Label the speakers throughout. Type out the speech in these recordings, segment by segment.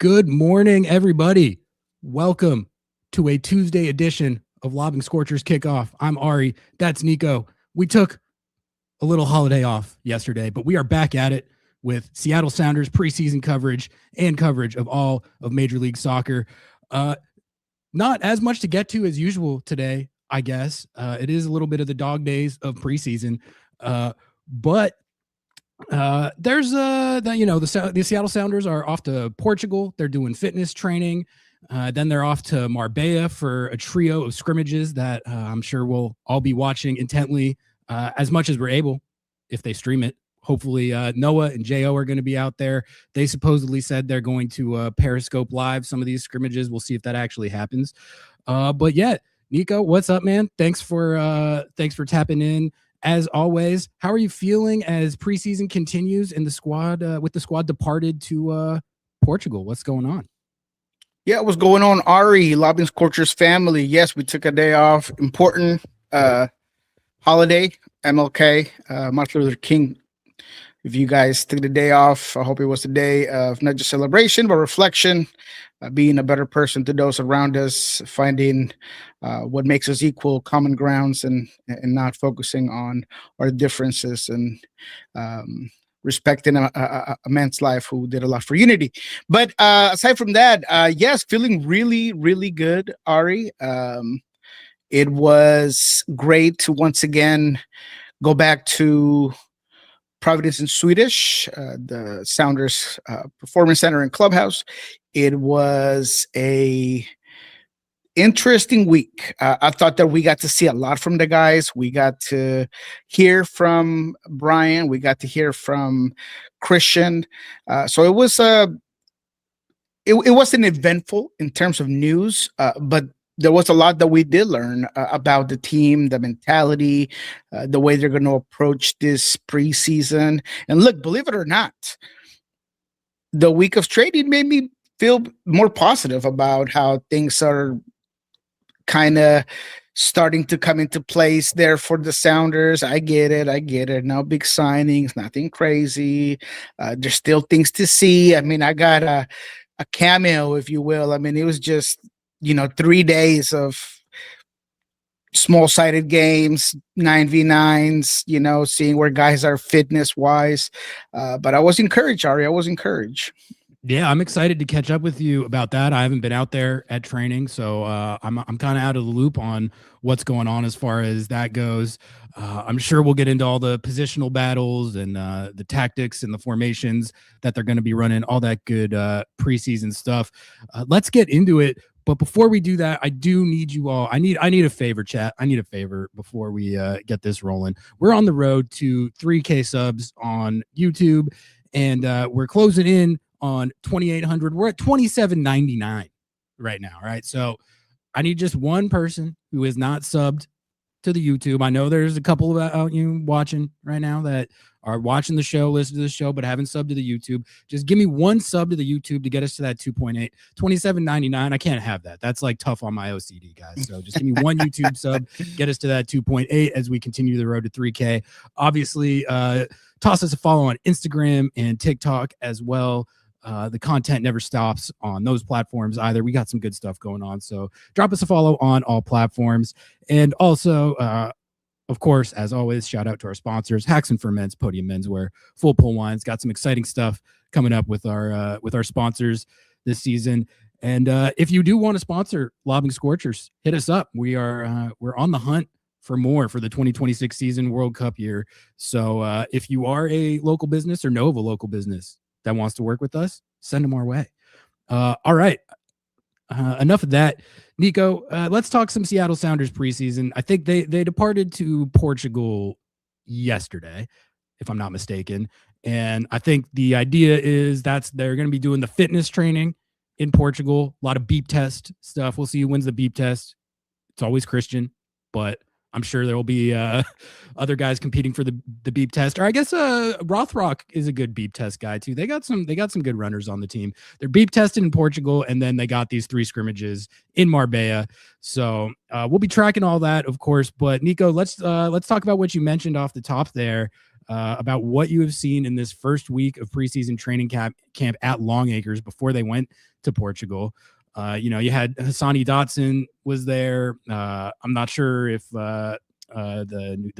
Speaker 1: Good morning, everybody. Welcome to a Tuesday edition of Lobbing Scorchers Kickoff. I'm Ari. That's Nico. We took a little holiday off yesterday, but we are back at it with Seattle Sounders preseason coverage and coverage of all of Major League Soccer. Not as much to get to as usual today, I guess. It is a little bit of the dog days of preseason, but there's the Seattle Sounders are off to Portugal. They're doing fitness training. Then they're off to Marbella for a trio of scrimmages that I'm sure we'll all be watching intently as much as we're able if they stream it. Hopefully Noah and Jo are going to be out there. They supposedly said they're going to Periscope live some of these scrimmages. We'll see if that actually happens. But yeah, Nico, what's up, man? Thanks for tapping in. As always, how are you feeling as preseason continues and the squad with the squad departed to Portugal? What's going on?
Speaker 2: Yeah, what's going on, Ari, Lobbing Scorchers family? Yes, we took a day off. Important holiday, MLK, Martin Luther King. If you guys took the day off, I hope it was a day of not just celebration, but reflection, being a better person to those around us, finding what makes us equal, common grounds, and not focusing on our differences, and respecting a man's life who did a lot for unity. But aside from that, yes, feeling really, really good, Ari. It was great to once again go back to Providence in Swedish, the Sounders Performance Center and Clubhouse. It was a interesting week. I thought that we got to see a lot from the guys. We got to hear from Brian. We got to hear from Christian. So it was it wasn't eventful in terms of news, but there was a lot that we did learn about the team, the mentality, the way they're going to approach this preseason. And look, believe it or not, the week of trading made me feel more positive about how things are kind of starting to come into place there for the Sounders. I get it. No big signings, nothing crazy. There's still things to see. I mean, I got a cameo, if you will. I mean, it was just 3 days of small-sided games, 9v9s, seeing where guys are fitness-wise. But I was encouraged, Ari. I was encouraged.
Speaker 1: Yeah, I'm excited to catch up with you about that. I haven't been out there at training, so I'm kind of out of the loop on what's going on as far as that goes. I'm sure we'll get into all the positional battles and the tactics and the formations that they're going to be running, all that good preseason stuff. Let's get into it. But before we do that, I do need you all. I need a favor, chat. I need a favor before we get this rolling. We're on the road to 3K subs on YouTube, and we're closing in on 2,800. We're at 2,799 right now, right? So I need just one person who is not subbed to the YouTube. I know there's a couple of you watching right now that are watching the show, listen to the show, but haven't subbed to the YouTube. Just give me one sub to the YouTube to get us to that 2.8. 27.99. I can't have that. That's like tough on my OCD, guys. So just give me one YouTube sub, get us to that 2.8 as we continue the road to 3K. Obviously, toss us a follow on Instagram and TikTok as well. The content never stops on those platforms either. We got some good stuff going on. So drop us a follow on all platforms. And also, of course, as always, shout out to our sponsors, Hacks and Ferments, Podium Menswear, Full Pull Wines. Got some exciting stuff coming up with our sponsors this season. And if you do want to sponsor Lobbing Scorchers, hit us up. We're on the hunt for more for the 2026 season World Cup year. So if you are a local business or know of a local business that wants to work with us, send them our way. All right. Enough of that. Nico, let's talk some Seattle Sounders preseason. I think they departed to Portugal yesterday, if I'm not mistaken. And I think the idea is they're going to be doing the fitness training in Portugal. A lot of beep test stuff. We'll see who wins the beep test. It's always Christian, but I'm sure there will be other guys competing for the beep test. Or I guess Rothrock is a good beep test guy too. They got some good runners on the team. They're beep tested in Portugal, and then they got these 3 scrimmages in Marbella. So we'll be tracking all that, of course. But Nico, let's talk about what you mentioned off the top there. about what you have seen in this first week of preseason training camp at Long Acres before they went to Portugal. You had Hassani Dotson was there. I'm not sure if the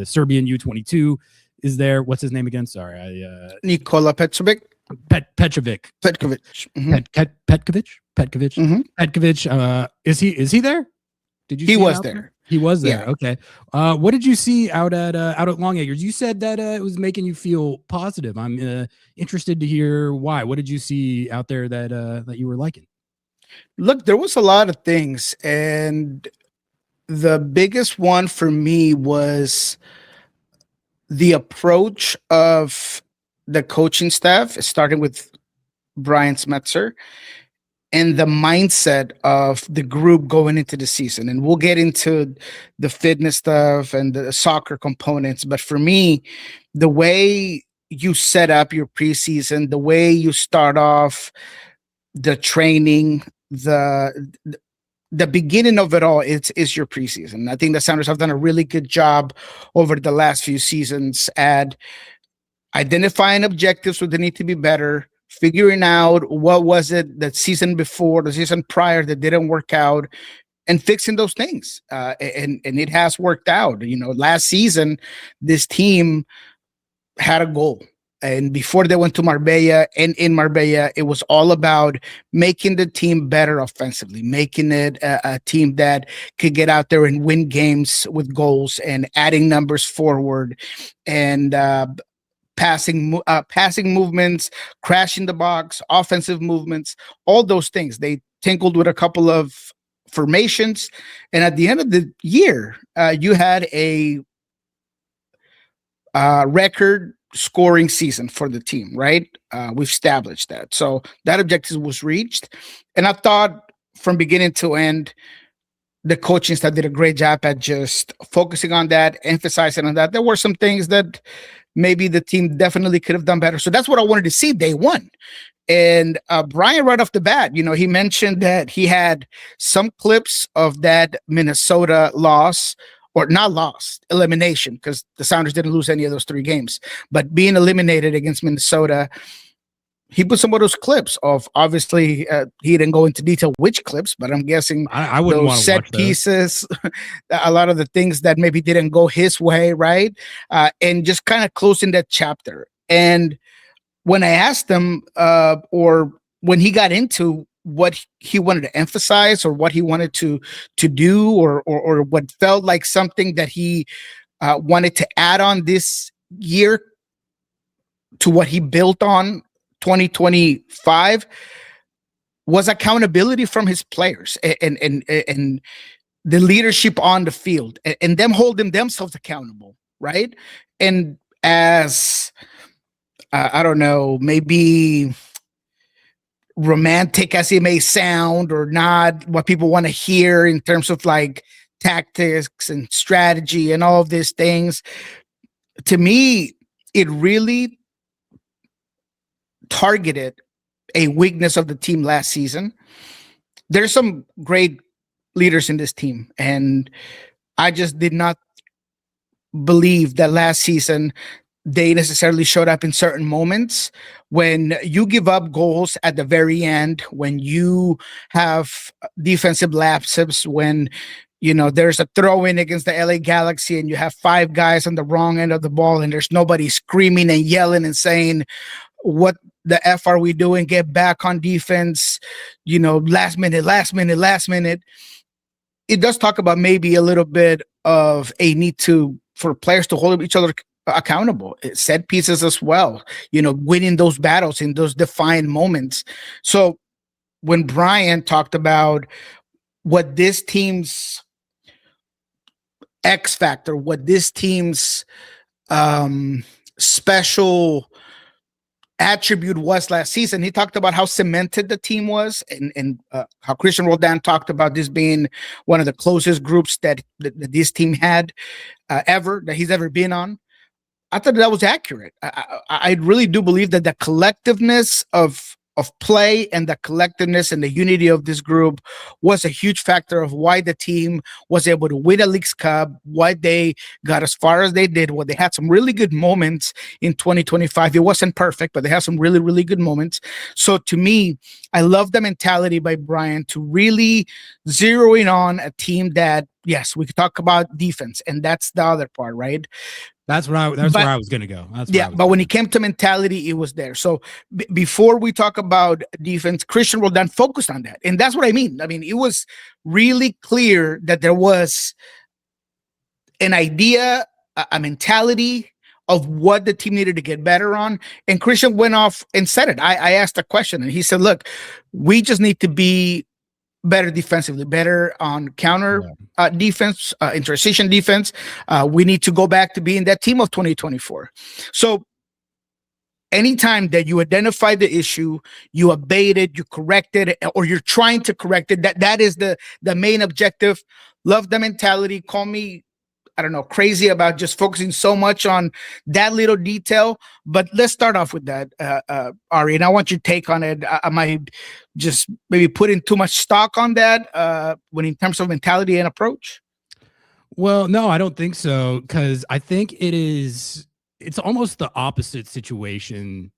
Speaker 1: Serbian U22 is there. What's his name again? Sorry,
Speaker 2: Nikola Petrovic.
Speaker 1: Petrovic.
Speaker 2: Petkovic.
Speaker 1: Petkovic.
Speaker 2: Mm-hmm.
Speaker 1: Petkovic. Is he there? Did you?
Speaker 2: He was there.
Speaker 1: He was there.
Speaker 2: Yeah.
Speaker 1: Okay. What did you see out at Long Acres? You said that it was making you feel positive. I'm interested to hear why. What did you see out there that you were liking?
Speaker 2: Look, there was a lot of things, and the biggest one for me was the approach of the coaching staff, starting with Brian Smetzer, and the mindset of the group going into the season. And we'll get into the fitness stuff and the soccer components. But for me, the way you set up your preseason, the way you start off the training, the beginning of it all is your preseason. I think the Sounders have done a really good job over the last few seasons at identifying objectives where they need to be better, figuring out what was it that season before, the season prior that didn't work out, and fixing those things. And it has worked out. Last season, this team had a goal. And before they went to Marbella, and in Marbella, it was all about making the team better offensively, making it a team that could get out there and win games with goals and adding numbers forward and passing movements, crashing the box, offensive movements, all those things. They tinkled with a couple of formations. And at the end of the year, you had a record scoring season for the team, right? We've established that. So that objective was reached. And I thought from beginning to end, the coaching staff did a great job at just focusing on that, emphasizing on that. There were some things that maybe the team definitely could have done better. So that's what I wanted to see day one. And Brian, right off the bat, he mentioned that he had some clips of that Minnesota loss, or not lost, elimination, because the Sounders didn't lose any of those 3 games, but being eliminated against Minnesota. He put some of those clips of, obviously, he didn't go into detail which clips, but I'm guessing
Speaker 1: I wouldn't want to
Speaker 2: set
Speaker 1: watch
Speaker 2: pieces, a lot of the things that maybe didn't go his way, right? And just kind of closing that chapter. And when I asked him, or when he got into what he wanted to emphasize or what he wanted to do, or what felt like something that he wanted to add on this year to what he built on 2025, was accountability from his players and the leadership on the field, and them holding themselves accountable, right? And as I don't know, maybe romantic as it may sound, or not what people want to hear in terms of like tactics and strategy and all of these things, to me, it really targeted a weakness of the team last season. There's some great leaders in this team, and I just did not believe that last season they necessarily showed up in certain moments. When you give up goals at the very end, when you have defensive lapses, when there's a throw-in against the LA Galaxy and you have 5 guys on the wrong end of the ball and there's nobody screaming and yelling and saying, what the F are we doing? Get back on defense, last minute. It does talk about maybe a little bit of a need for players to hold each other accountable. Set pieces as well, winning those battles in those defined moments. So when Brian talked about what this team's X factor, what this team's special attribute was last season, he talked about how cemented the team was, and how Christian Roldan talked about this being one of the closest groups that this team had that he's ever been on. I thought that was accurate. I really do believe that the collectiveness of of play and the collectiveness and the unity of this group was a huge factor of why the team was able to win a Leagues Cup, why they got as far as they did, where they had some really good moments in 2025. It wasn't perfect, but they had some really, really good moments. So to me, I love the mentality by Brian to really zero in on a team that, yes, we could talk about defense, and that's the other part, right?
Speaker 1: That's where I was going to go.
Speaker 2: But when it came to mentality, it was there. So before we talk about defense, Christian Roldan focused on that. And that's what I mean. I mean, it was really clear that there was an idea, a mentality of what the team needed to get better on. And Christian went off and said it. I asked a question and he said, look, we just need to be better defensively, better on counter defense, in transition defense. We need to go back to being that team of 2024. So anytime that you identify the issue, you abate it, you correct it, or you're trying to correct it, that is the main objective. Love the mentality. Call me, I don't know, crazy about just focusing so much on that little detail. But let's start off with that, Ari, and I want your take on it. I might just maybe put in too much stock on that when in terms of mentality and approach.
Speaker 1: Well, no, I don't think so, because I think it's almost the opposite situation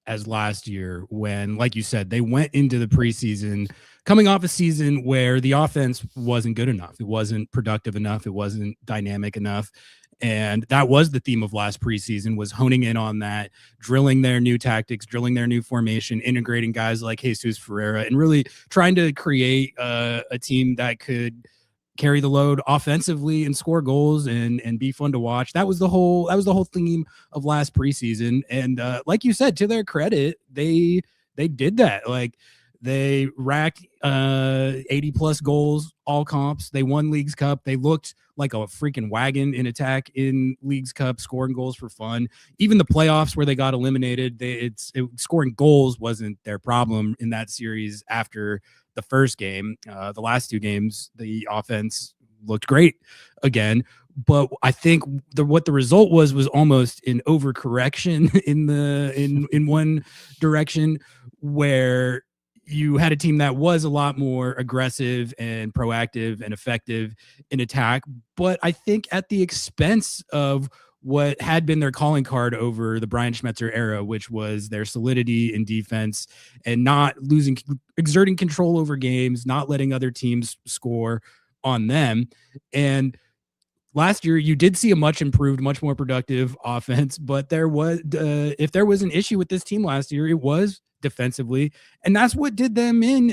Speaker 1: as last year when, like you said, they went into the preseason coming off a season where the offense wasn't good enough. It wasn't productive enough. It wasn't dynamic enough. And that was the theme of last preseason, was honing in on that, drilling their new tactics, drilling their new formation, integrating guys like Jesus Ferreira, and really trying to create a team that could carry the load offensively and score goals and be fun to watch. That was the whole theme of last preseason. And like you said, to their credit, they did that. Like, they racked 80 plus goals, all comps. They won Leagues Cup. They looked like a freaking wagon in attack in Leagues Cup, scoring goals for fun. Even the playoffs where they got eliminated, scoring goals wasn't their problem in that series after the first game. The last two games, the offense looked great again. But I think what the result was almost an overcorrection in one direction, where you had a team that was a lot more aggressive and proactive and effective in attack, but I think at the expense of what had been their calling card over the Brian Schmetzer era, which was their solidity in defense and not exerting control over games, not letting other teams score on them. And last year, you did see a much improved, much more productive offense, but there was, if there was an issue with this team last year, it was defensively, and that's what did them in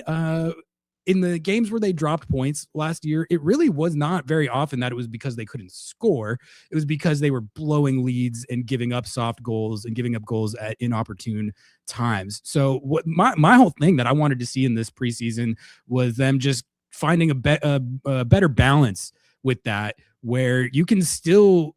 Speaker 1: the games where they dropped points last year. It really was not very often that it was because they couldn't score. It was because they were blowing leads and giving up soft goals and giving up goals at inopportune times. So what my whole thing that I wanted to see in this preseason was them just finding a better balance with that, where you can still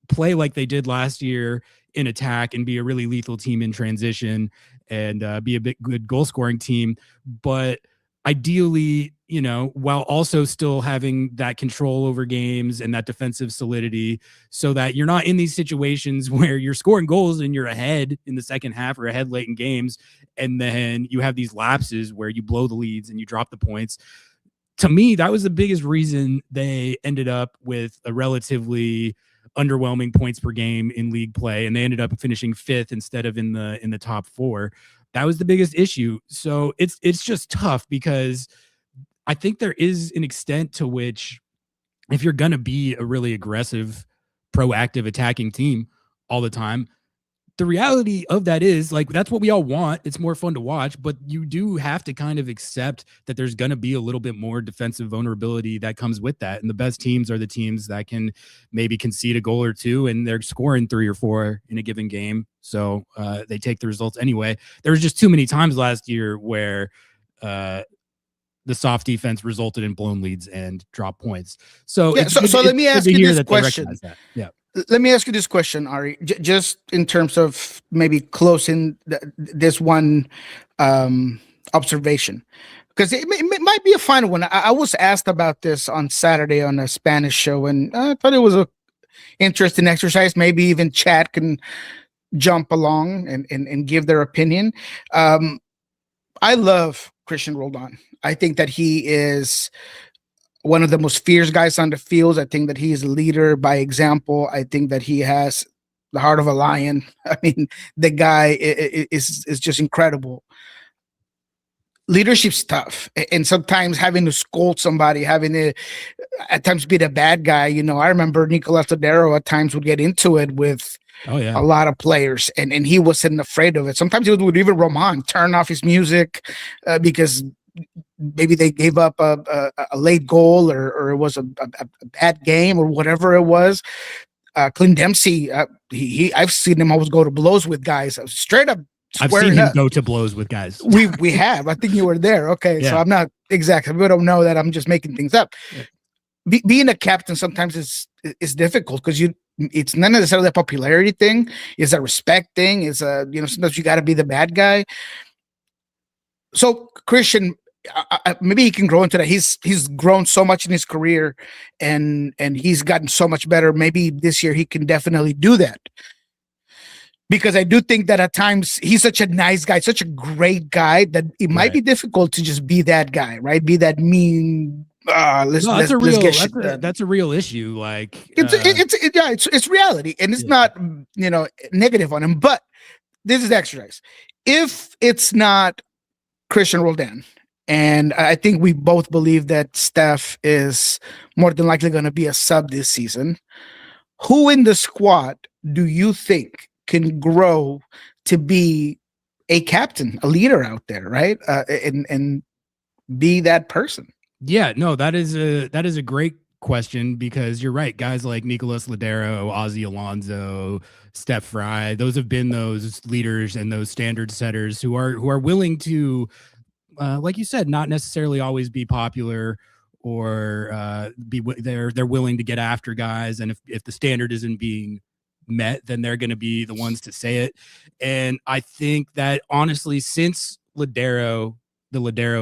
Speaker 1: play like they did last year in attack and be a really lethal team in transition and be a bit good goal scoring team. But ideally, while also still having that control over games and that defensive solidity, so that you're not in these situations where you're scoring goals and you're ahead in the second half or ahead late in games, and then you have these lapses where you blow the leads and you drop the points. To me, that was the biggest reason they ended up with a relatively underwhelming points per game in league play, and they ended up finishing fifth instead of in the top four. That was the biggest issue. So it's just tough, because I think there is an extent to which, if you're going to be a really aggressive, proactive, attacking team all the time, the reality of that is, like, that's what we all want. It's more fun to watch, but you do have to kind of accept that there's going to be a little bit more defensive vulnerability that comes with that. And the best teams are the teams that can maybe concede a goal or two, and they're scoring 3 or 4 in a given game. So they take the results anyway. There was just too many times last year where the soft defense resulted in blown leads and drop points. So,
Speaker 2: yeah, so let me ask you this question.
Speaker 1: Yeah.
Speaker 2: Let me ask you this question, Ari, just in terms of maybe closing this one observation, because it might be a final one. I was asked about this on Saturday on a Spanish show, and I thought it was a interesting exercise. Maybe even chat can jump along and give their opinion. I love Christian Roldan. I think that he is one of the most fierce guys on the field. I think that he is a leader by example. I think that he has the heart of a lion. I mean, the guy is just incredible. Leadership's tough, and sometimes having to scold somebody, having to at times be the bad guy. I remember Nicolas Ladero at times would get into it with a lot of players, and he wasn't afraid of it. Sometimes he would even Roman turn off his music because maybe they gave up a late goal or it was a bad game or whatever it was. Clint Dempsey, I've seen him always go to blows with guys, straight up.
Speaker 1: I've seen him go to blows with guys.
Speaker 2: We have. I think you were there. Okay, so I'm not exactly. We don't know that. I'm just making things up. Yeah. Being a captain sometimes is difficult because it's not necessarily a popularity thing. It's a respect thing. It's sometimes you got to be the bad guy. So Christian, maybe he can grow into that. He's grown so much in his career, and he's gotten so much better. Maybe this year he can definitely do that. Because I do think that at times he's such a nice guy, such a great guy that it might be difficult to just be that guy, right? Be that mean. That's
Speaker 1: a real issue. Like
Speaker 2: it's reality, and it's not negative on him. But this is the exercise. If it's not Christian Roldan, and I think we both believe that Steph is more than likely going to be a sub this season, who in the squad do you think can grow to be a captain, a leader out there, right? And be that person.
Speaker 1: Yeah, no, that is a great question, because you're right. Guys like Nicolas Ladero, Ozzy Alonso, Steph Fry, those have been those leaders and those standard setters who are willing to, like you said, not necessarily always be popular or they're willing to get after guys. And if the standard isn't being met, then they're going to be the ones to say it. And I think that honestly, since the Ladero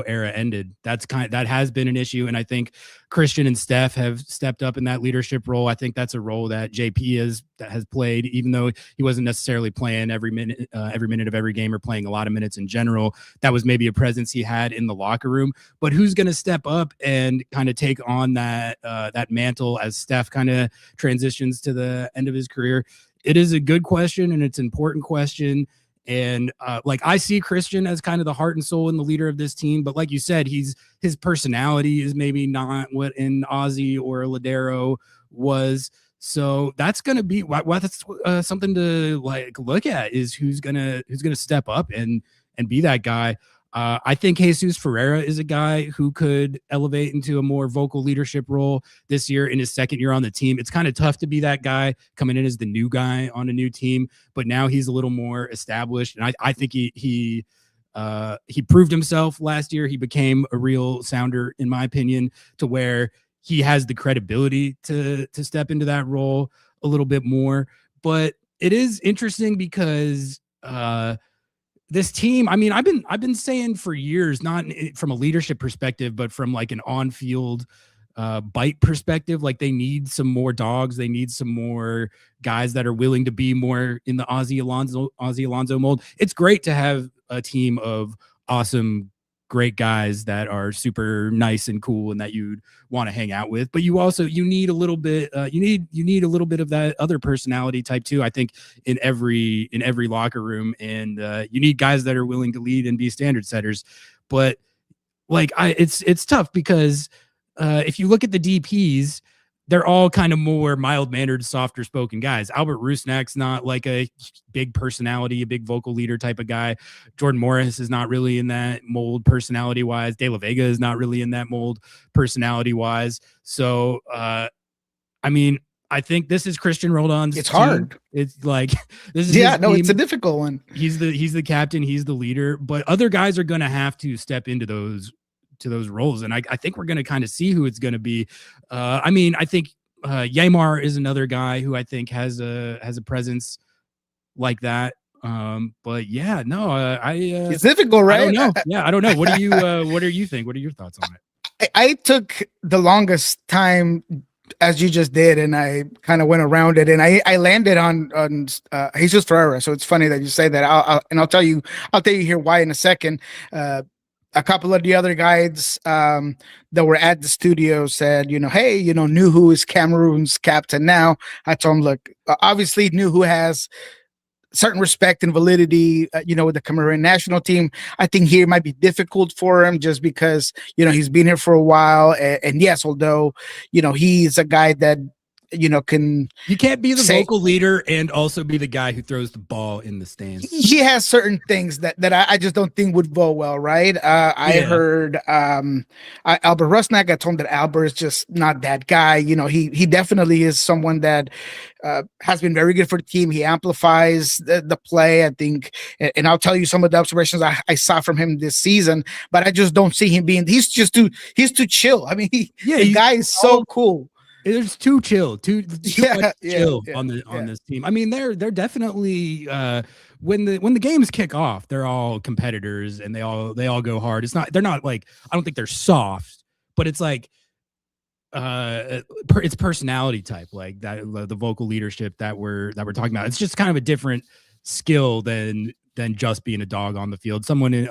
Speaker 1: era ended, that has been an issue. And I think Christian and Steph have stepped up in that leadership role. I think that's a role that JP has played, even though he wasn't necessarily playing every minute of every game or playing a lot of minutes in general. That was maybe a presence he had in the locker room. But who's going to step up and kind of take on that mantle as Steph kind of transitions to the end of his career? It is a good question, and it's an important question. And I see Christian as kind of the heart and soul and the leader of this team. But like you said, his personality is maybe not what in Ozzy or Ladero was. So that's going to be that's something to look at, is who's gonna step up and be that guy. I think Jesus Ferreira is a guy who could elevate into a more vocal leadership role this year in his second year on the team. It's kind of tough to be that guy coming in as the new guy on a new team, but now he's a little more established. And I think he proved himself last year. He became a real sounder, in my opinion, to where he has the credibility to step into that role a little bit more. But it is interesting because, this team, I mean, I've been saying for years, not from a leadership perspective, but from like an on-field bite perspective, like they need some more dogs. They need some more guys that are willing to be more in the Ozzy Alonso mold. It's great to have a team of awesome, great guys that are super nice and cool and that you'd want to hang out with, but you need a little bit you need a little bit of that other personality type too, I think, in every locker room. And you need guys that are willing to lead and be standard setters. But it's tough because if you look at the DPs, they're all kind of more mild-mannered, softer-spoken guys. Albert Rusnak's not like a big personality, a big vocal leader type of guy. Jordan Morris is not really in that mold personality-wise. De La Vega is not really in that mold personality-wise. So, I mean, I think this is Christian Roldan's
Speaker 2: It's
Speaker 1: team.
Speaker 2: hard.
Speaker 1: It's like this is
Speaker 2: it's a difficult one.
Speaker 1: He's the captain, he's the leader, but other guys are going to have to step into those roles. And I think we're going to kind of see who it's going to be. I mean, I think Yamar is another guy who I think has a presence like that. But yeah, no,
Speaker 2: it's difficult, right?
Speaker 1: I don't know. Yeah, I don't know. What do you think? What are your thoughts on it?
Speaker 2: I took the longest time as you just did, and I kind of went around it, and I landed on Jesus Ferreira. So it's funny that you say that. I'll tell you here why in a second. A couple of the other guides that were at the studio said, hey, Nuhu is Cameroon's captain now. I told him, look, obviously Nuhu has certain respect and validity, with the Cameroon national team. I think here might be difficult for him just because, he's been here for a while. And yes, although, he's a guy that, can.
Speaker 1: You can't be the vocal leader and also be the guy who throws the ball in the stands.
Speaker 2: He has certain things that I just don't think would go well, right? I heard Albert Rusnak. I told him that Albert is just not that guy. He definitely is someone that has been very good for the team. He amplifies the play, I think. And I'll tell you some of the observations I saw from him this season, but I just don't see him being, he's too chill. I mean, the guy is so cool.
Speaker 1: It's too chill, too much chill on this team. I mean, they're definitely when the games kick off, they're all competitors and they all go hard. They're not like, I don't think they're soft, but it's like it's personality type, like that, the vocal leadership that we're talking about. It's just kind of a different skill than just being a dog on the field. Someone in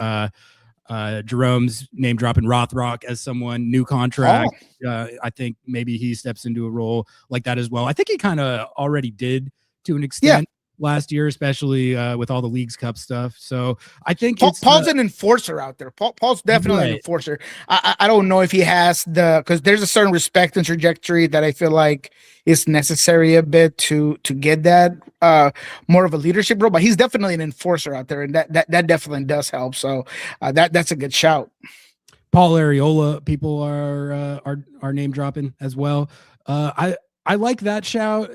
Speaker 1: Jerome's name dropping Rothrock as someone new contract. I think maybe he steps into a role like that as well. I think he kind of already did to an extent last year, especially with all the Leagues Cup stuff. So I think
Speaker 2: Paul's an enforcer out there. Paul's definitely an enforcer. I don't know if he has because there's a certain respect and trajectory that I feel like is necessary a bit to get that more of a leadership role, but he's definitely an enforcer out there, and that definitely does help. So that's a good shout.
Speaker 1: Paul Areola, people are name dropping as well. I like that shout,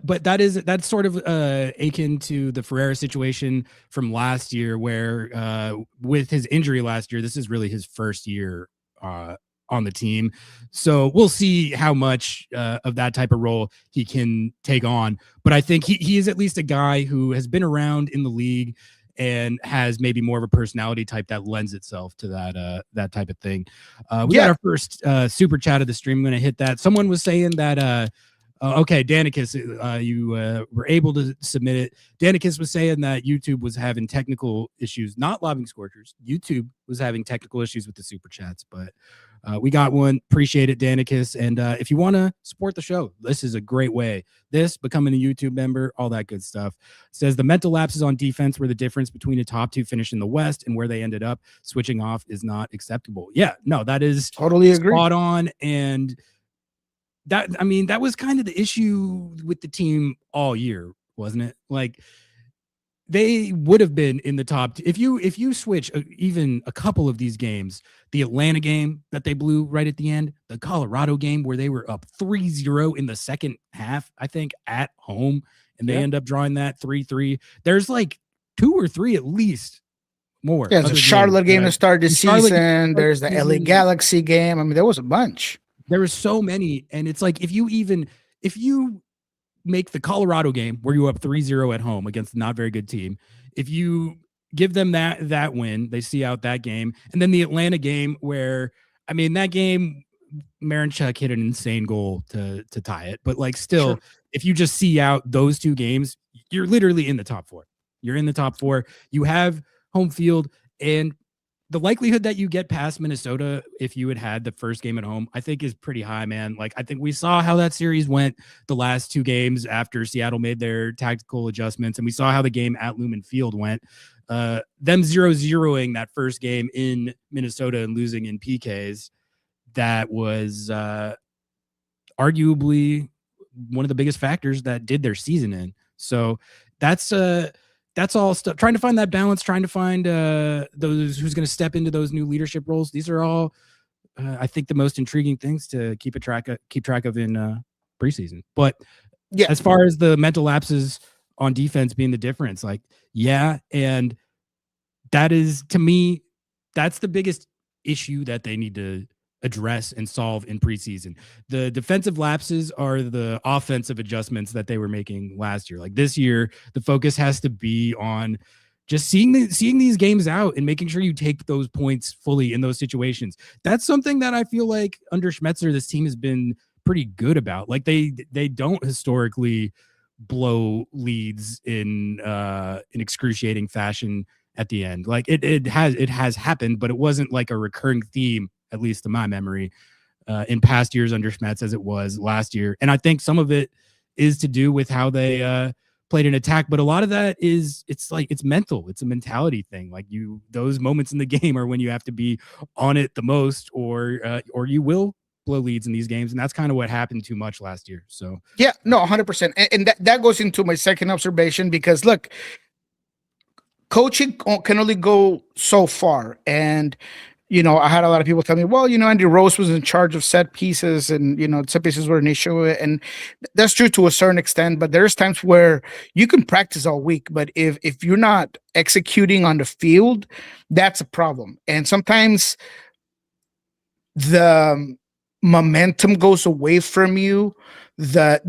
Speaker 1: but that's sort of akin to the Ferreira situation from last year, where with his injury last year, this is really his first year on the team. So we'll see how much of that type of role he can take on. But I think he is at least a guy who has been around in the league and has maybe more of a personality type that lends itself to that type of thing. We got our first super chat of the stream. I'm going to hit that. Someone was saying that okay, Danicus, you were able to submit it. Danicus was saying that YouTube was having technical issues, not Lobbing Scorchers. YouTube was having technical issues with the super chats, but we got one. Appreciate it, Danicus. And if you want to support the show, this is a great way. Becoming a YouTube member, all that good stuff. Says the mental lapses on defense were the difference between a top two finish in the West and where they ended up. Switching off is not acceptable. Yeah, no, that is
Speaker 2: totally
Speaker 1: spot on. And that was kind of the issue with the team all year, wasn't it? Like, they would have been in the top if you switch even a couple of these games, the Atlanta game that they blew right at the end, the Colorado game where they were up 3-0 in the second half, I think, at home, and they end up drawing that 3-3. There's like 2 or 3 at least more.
Speaker 2: Yeah, there's a Charlotte game to start the season. There's the LA Galaxy game. I mean, there was a bunch.
Speaker 1: There was so many, and it's like if you make the Colorado game where you up 3-0 at home against a not very good team, if you give them that win, they see out that game, and then the Atlanta game where, I mean, that game, Marinchuk hit an insane goal to tie it, but like still, if you just see out those 2 games, you're literally in the top 4. You're in the top 4. You have home field, and the likelihood that you get past Minnesota if you had the first game at home, I think, is pretty high, man. Like, I think we saw how that series went the last 2 games after Seattle made their tactical adjustments, and we saw how the game at Lumen Field went. Them 0-0ing that first game in Minnesota and losing in PKs, that was arguably one of the biggest factors that did their season in. So that's all stuff, trying to find that balance, trying to find those who's going to step into those new leadership roles. These are all, I think, the most intriguing things to keep track of in preseason. But yeah, as far as the mental lapses on defense being the difference, like, yeah, and that is, to me, that's the biggest issue that they need to address and solve in preseason. The defensive lapses are the offensive adjustments that they were making last year. Like, this year, the focus has to be on just seeing these games out and making sure you take those points fully in those situations. That's something that I feel like under Schmetzer, this team has been pretty good about. Like they don't historically blow leads in excruciating fashion at the end. Like it has happened, but it wasn't like a recurring theme, at least to my memory, in past years under Schmetz as it was last year. And I think some of it is to do with how they played an attack, but a lot of that is it's mental. It's a mentality thing. Like those moments in the game are when you have to be on it the most, or you will blow leads in these games, and that's kind of what happened too much last year. So
Speaker 2: yeah, no, 100%, and that goes into my second observation, because look, coaching can only go so far. And I had a lot of people tell me, well, Andy Rose was in charge of set pieces, and set pieces were an issue, and that's true to a certain extent. But there's times where you can practice all week, but if you're not executing on the field, that's a problem. And sometimes the momentum goes away from you. The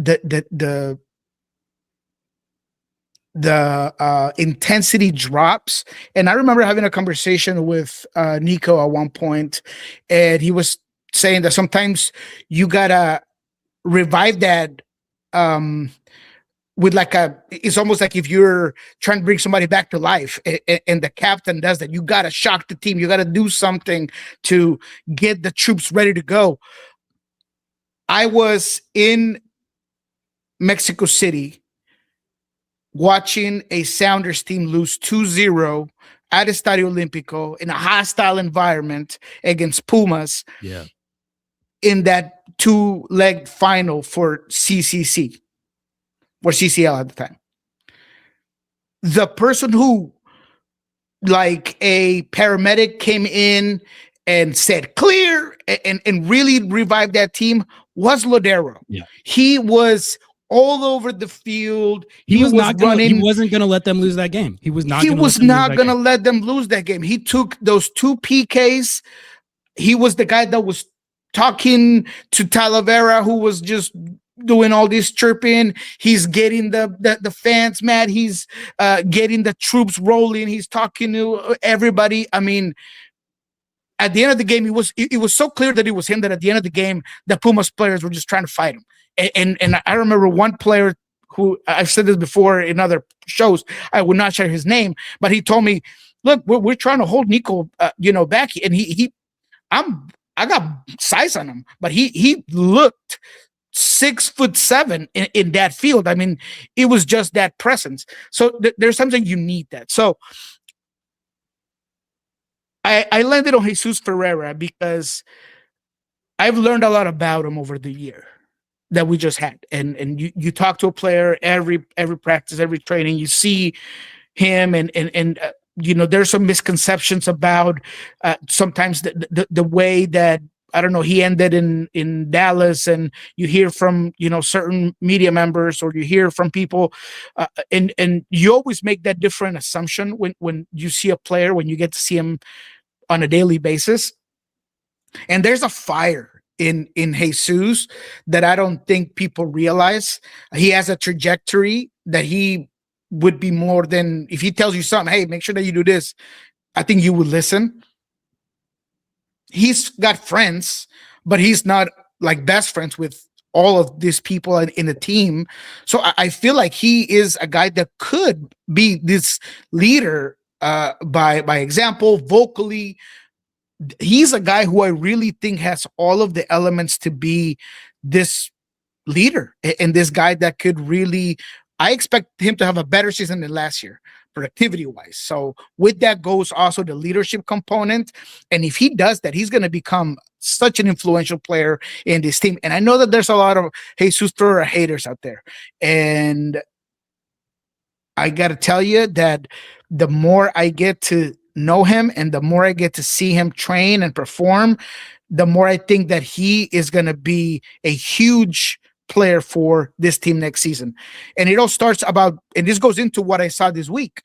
Speaker 2: intensity drops. And I remember having a conversation with Nico at one point, and he was saying that sometimes you gotta revive that with it's almost like if you're trying to bring somebody back to life, and the captain does that. You gotta shock the team. You gotta do something to get the troops ready to go. I was in Mexico City watching a Sounders team lose 2-0 at Estadio Olímpico in a hostile environment against Pumas.
Speaker 1: Yeah.
Speaker 2: In that 2-leg final for CCC, or CCL at the time. The person who, like a paramedic, came in and said clear and really revived that team was Lodero.
Speaker 1: Yeah.
Speaker 2: He was all over the field.
Speaker 1: He wasn't going to let them lose that game. He was not going to
Speaker 2: let them lose that game. He took those 2 PKs. He was the guy that was talking to Talavera, who was just doing all this chirping. He's getting the fans mad. He's getting the troops rolling. He's talking to everybody. I mean, at the end of the game, it was so clear that it was him, that at the end of the game, the Pumas players were just trying to fight him. And I remember one player who, I've said this before in other shows, I would not share his name, but he told me, look, we're trying to hold Nico, back. And I got size on him, but he looked 6'7" in that field. I mean, it was just that presence. So there's something you need that. So I landed on Jesus Ferreira because I've learned a lot about him over the year that we just had. And you talk to a player every practice, every training, you see him, and there's some misconceptions about sometimes the way that, I don't know, he ended in Dallas, and you hear from certain media members, or you hear from people, and you always make that different assumption when you see a player, when you get to see him on a daily basis. And there's a fire in Jesus that I don't think people realize. He has a trajectory that he would be more than, if he tells you something, hey, make sure that you do this, I think you would listen. He's got friends, but he's not like best friends with all of these people in the team. So I feel like he is a guy that could be this leader by example, vocally. He's a guy who I really think has all of the elements to be this leader, and this guy that could really, I expect him to have a better season than last year, productivity wise. So with that goes also the leadership component. And if he does that, he's going to become such an influential player in this team. And I know that there's a lot of Jesus Ferreira haters out there. And I got to tell you that the more I get to know him and the more I get to see him train and perform, the more I think that he is going to be a huge player for this team next season. And it all starts about, and this goes into what I saw this week.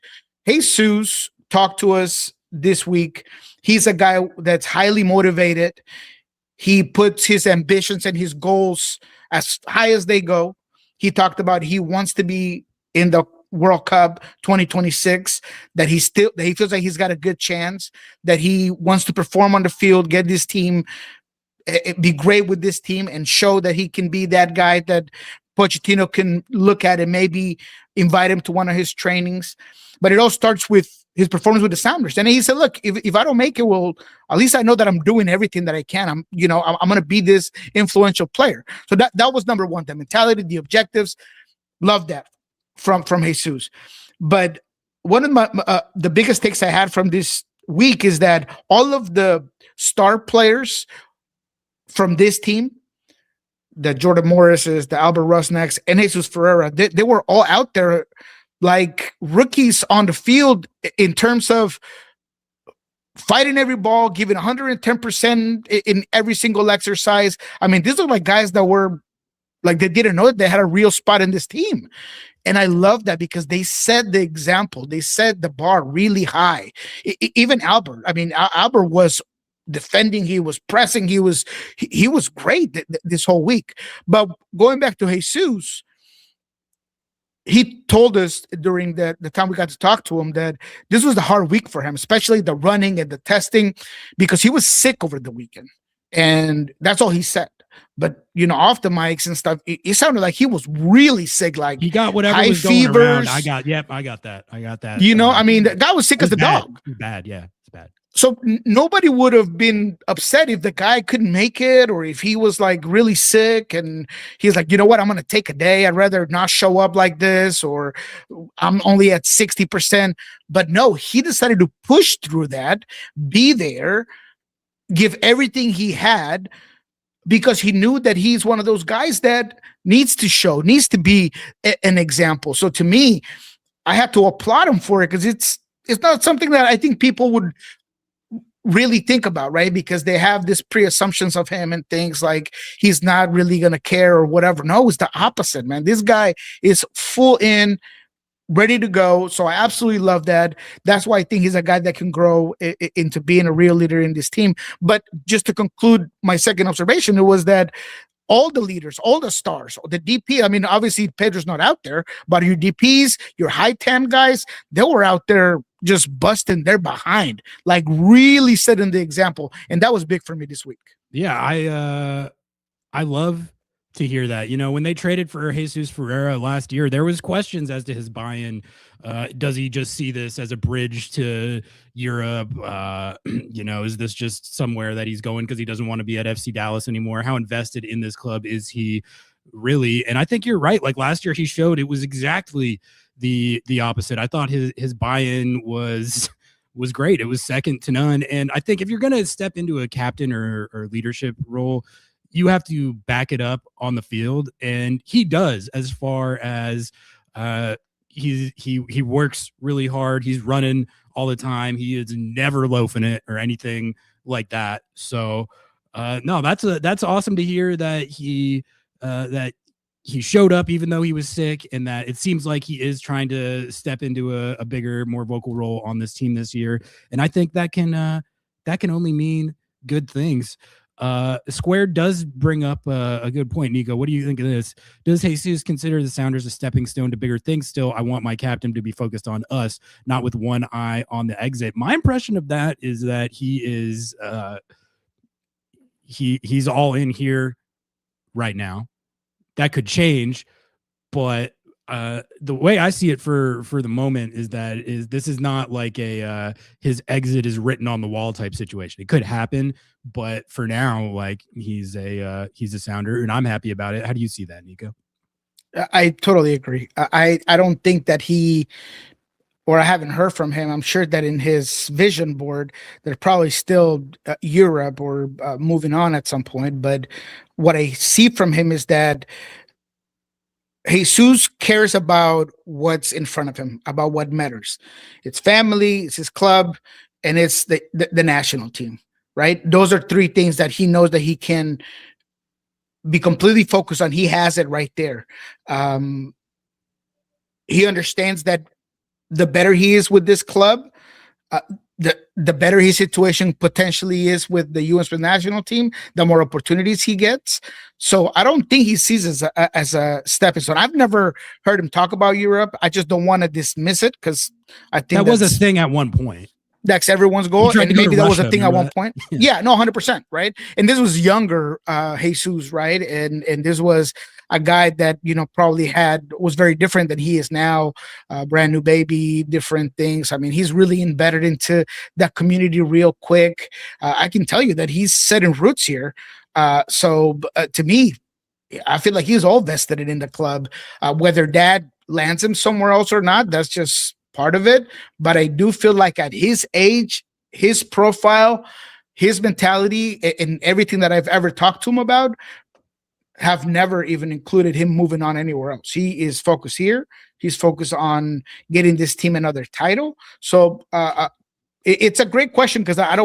Speaker 2: Jesus talked to us this week. He's a guy that's highly motivated. He puts his ambitions and his goals as high as they go. He talked about he wants to be in the World Cup 2026, that he feels like he's got a good chance, that he wants to perform on the field, get this team be great with this team and show that he can be that guy that Pochettino can look at and maybe invite him to one of his trainings. But it all starts with his performance with the Sounders. And he said, look, if I don't make it, well, at least I know that I'm doing everything that I can. I'm going to be this influential player. So that was number one, the mentality, the objectives. Love that from Jesus. But one of the biggest takes I had from this week is that all of the star players from this team, the Jordan Morrises, the Albert Rusnacks, and Jesus Ferreira, they were all out there like rookies on the field in terms of fighting every ball, giving 110% in every single exercise. I mean, these are like guys that were like, they didn't know that they had a real spot in this team. And I love that because they set the example. They set the bar really high. Even Albert, I mean, Albert was defending, he was pressing, he was great this whole week. But going back to Jesus, he told us during the time we got to talk to him that this was the hard week for him, especially the running and the testing, because he was sick over the weekend. And that's all he said. But, off the mics and stuff, it sounded like he was really sick. Like
Speaker 1: he got whatever
Speaker 2: high
Speaker 1: was going
Speaker 2: fevers.
Speaker 1: around. I got that.
Speaker 2: I mean, the guy was sick as the dog.
Speaker 1: It's bad. Yeah, it's bad.
Speaker 2: So nobody would have been upset if the guy couldn't make it or if he was like really sick and he's like, you know what, I'm going to take a day. I'd rather not show up like this, or I'm only at 60%. But no, he decided to push through that, be there, give everything he had, because he knew that he's one of those guys that needs to show, needs to be an example. So to me, I have to applaud him for it, because it's not something that I think people would really think about, right? Because they have this pre-assumptions of him and things like he's not really going to care or whatever. No, it's the opposite, man. This guy is full in, ready to go. So I absolutely love that. That's why I think he's a guy that can grow into being a real leader in this team. But just to conclude my second observation, it was that all the leaders, all the stars, the DP, I mean, obviously Pedro's not out there, but your DPs, your high TAM guys, they were out there just busting their behind, like really setting the example. And that was big for me this week.
Speaker 1: Yeah, I love to hear that. When they traded for Jesus Ferreira last year, there was questions as to his buy-in. Does he just see this as a bridge to Europe? Is this just somewhere that he's going because he doesn't want to be at FC Dallas anymore? How invested in this club is he really? And I think you're right. Like last year, he showed it was exactly the opposite. I thought his buy-in was great. It was second to none. And I think if you're going to step into a captain or leadership role, you have to back it up on the field, and he does. As far as he works really hard, he's running all the time. He is never loafing it or anything like that. So no, that's awesome to hear that he showed up even though he was sick, and that it seems like he is trying to step into a bigger, more vocal role on this team this year. And I think that can only mean good things. Squared does bring up a good point, Nico. What do you think of this? Does Jesus consider the Sounders a stepping stone to bigger things? Still, I want my captain to be focused on us, not with one eye on the exit. My impression of that is that he is he's all in here right now. That could change, but the way I see it for the moment is this is not like a his exit is written on the wall type situation. It could happen, but for now, like he's a Sounder, and I'm happy about it. How do you see that, Nico?
Speaker 2: I totally agree. I don't think that or I haven't heard from him. I'm sure that in his vision board, there's probably still Europe or moving on at some point. But what I see from him is that Jesus cares about what's in front of him, about what matters. It's family, it's his club, and it's the national team, right? Those are three things that he knows that he can be completely focused on. He has it right there. He understands that the better he is with this club, the better his situation potentially is with the U.S. national team, the more opportunities he gets. So I don't think he sees it as a stepping stone. I've never heard him talk about Europe. I just don't want to dismiss it because I think
Speaker 1: that was a thing at one point.
Speaker 2: That's everyone's goal. And maybe that was a thing at one point. Yeah, no, 100%. Right. And this was younger Jesus, right? And this was a guy that, probably was very different than he is now. Brand new baby, different things. I mean, he's really embedded into that community real quick. I can tell you that he's setting roots here. So to me, I feel like he's all vested in the club. Whether dad lands him somewhere else or not, that's just part of it. But I do feel like at his age, his profile, his mentality, and everything that I've ever talked to him about have never even included him moving on anywhere else. He is focused here. He's focused on getting this team another title. So it's a great question, because I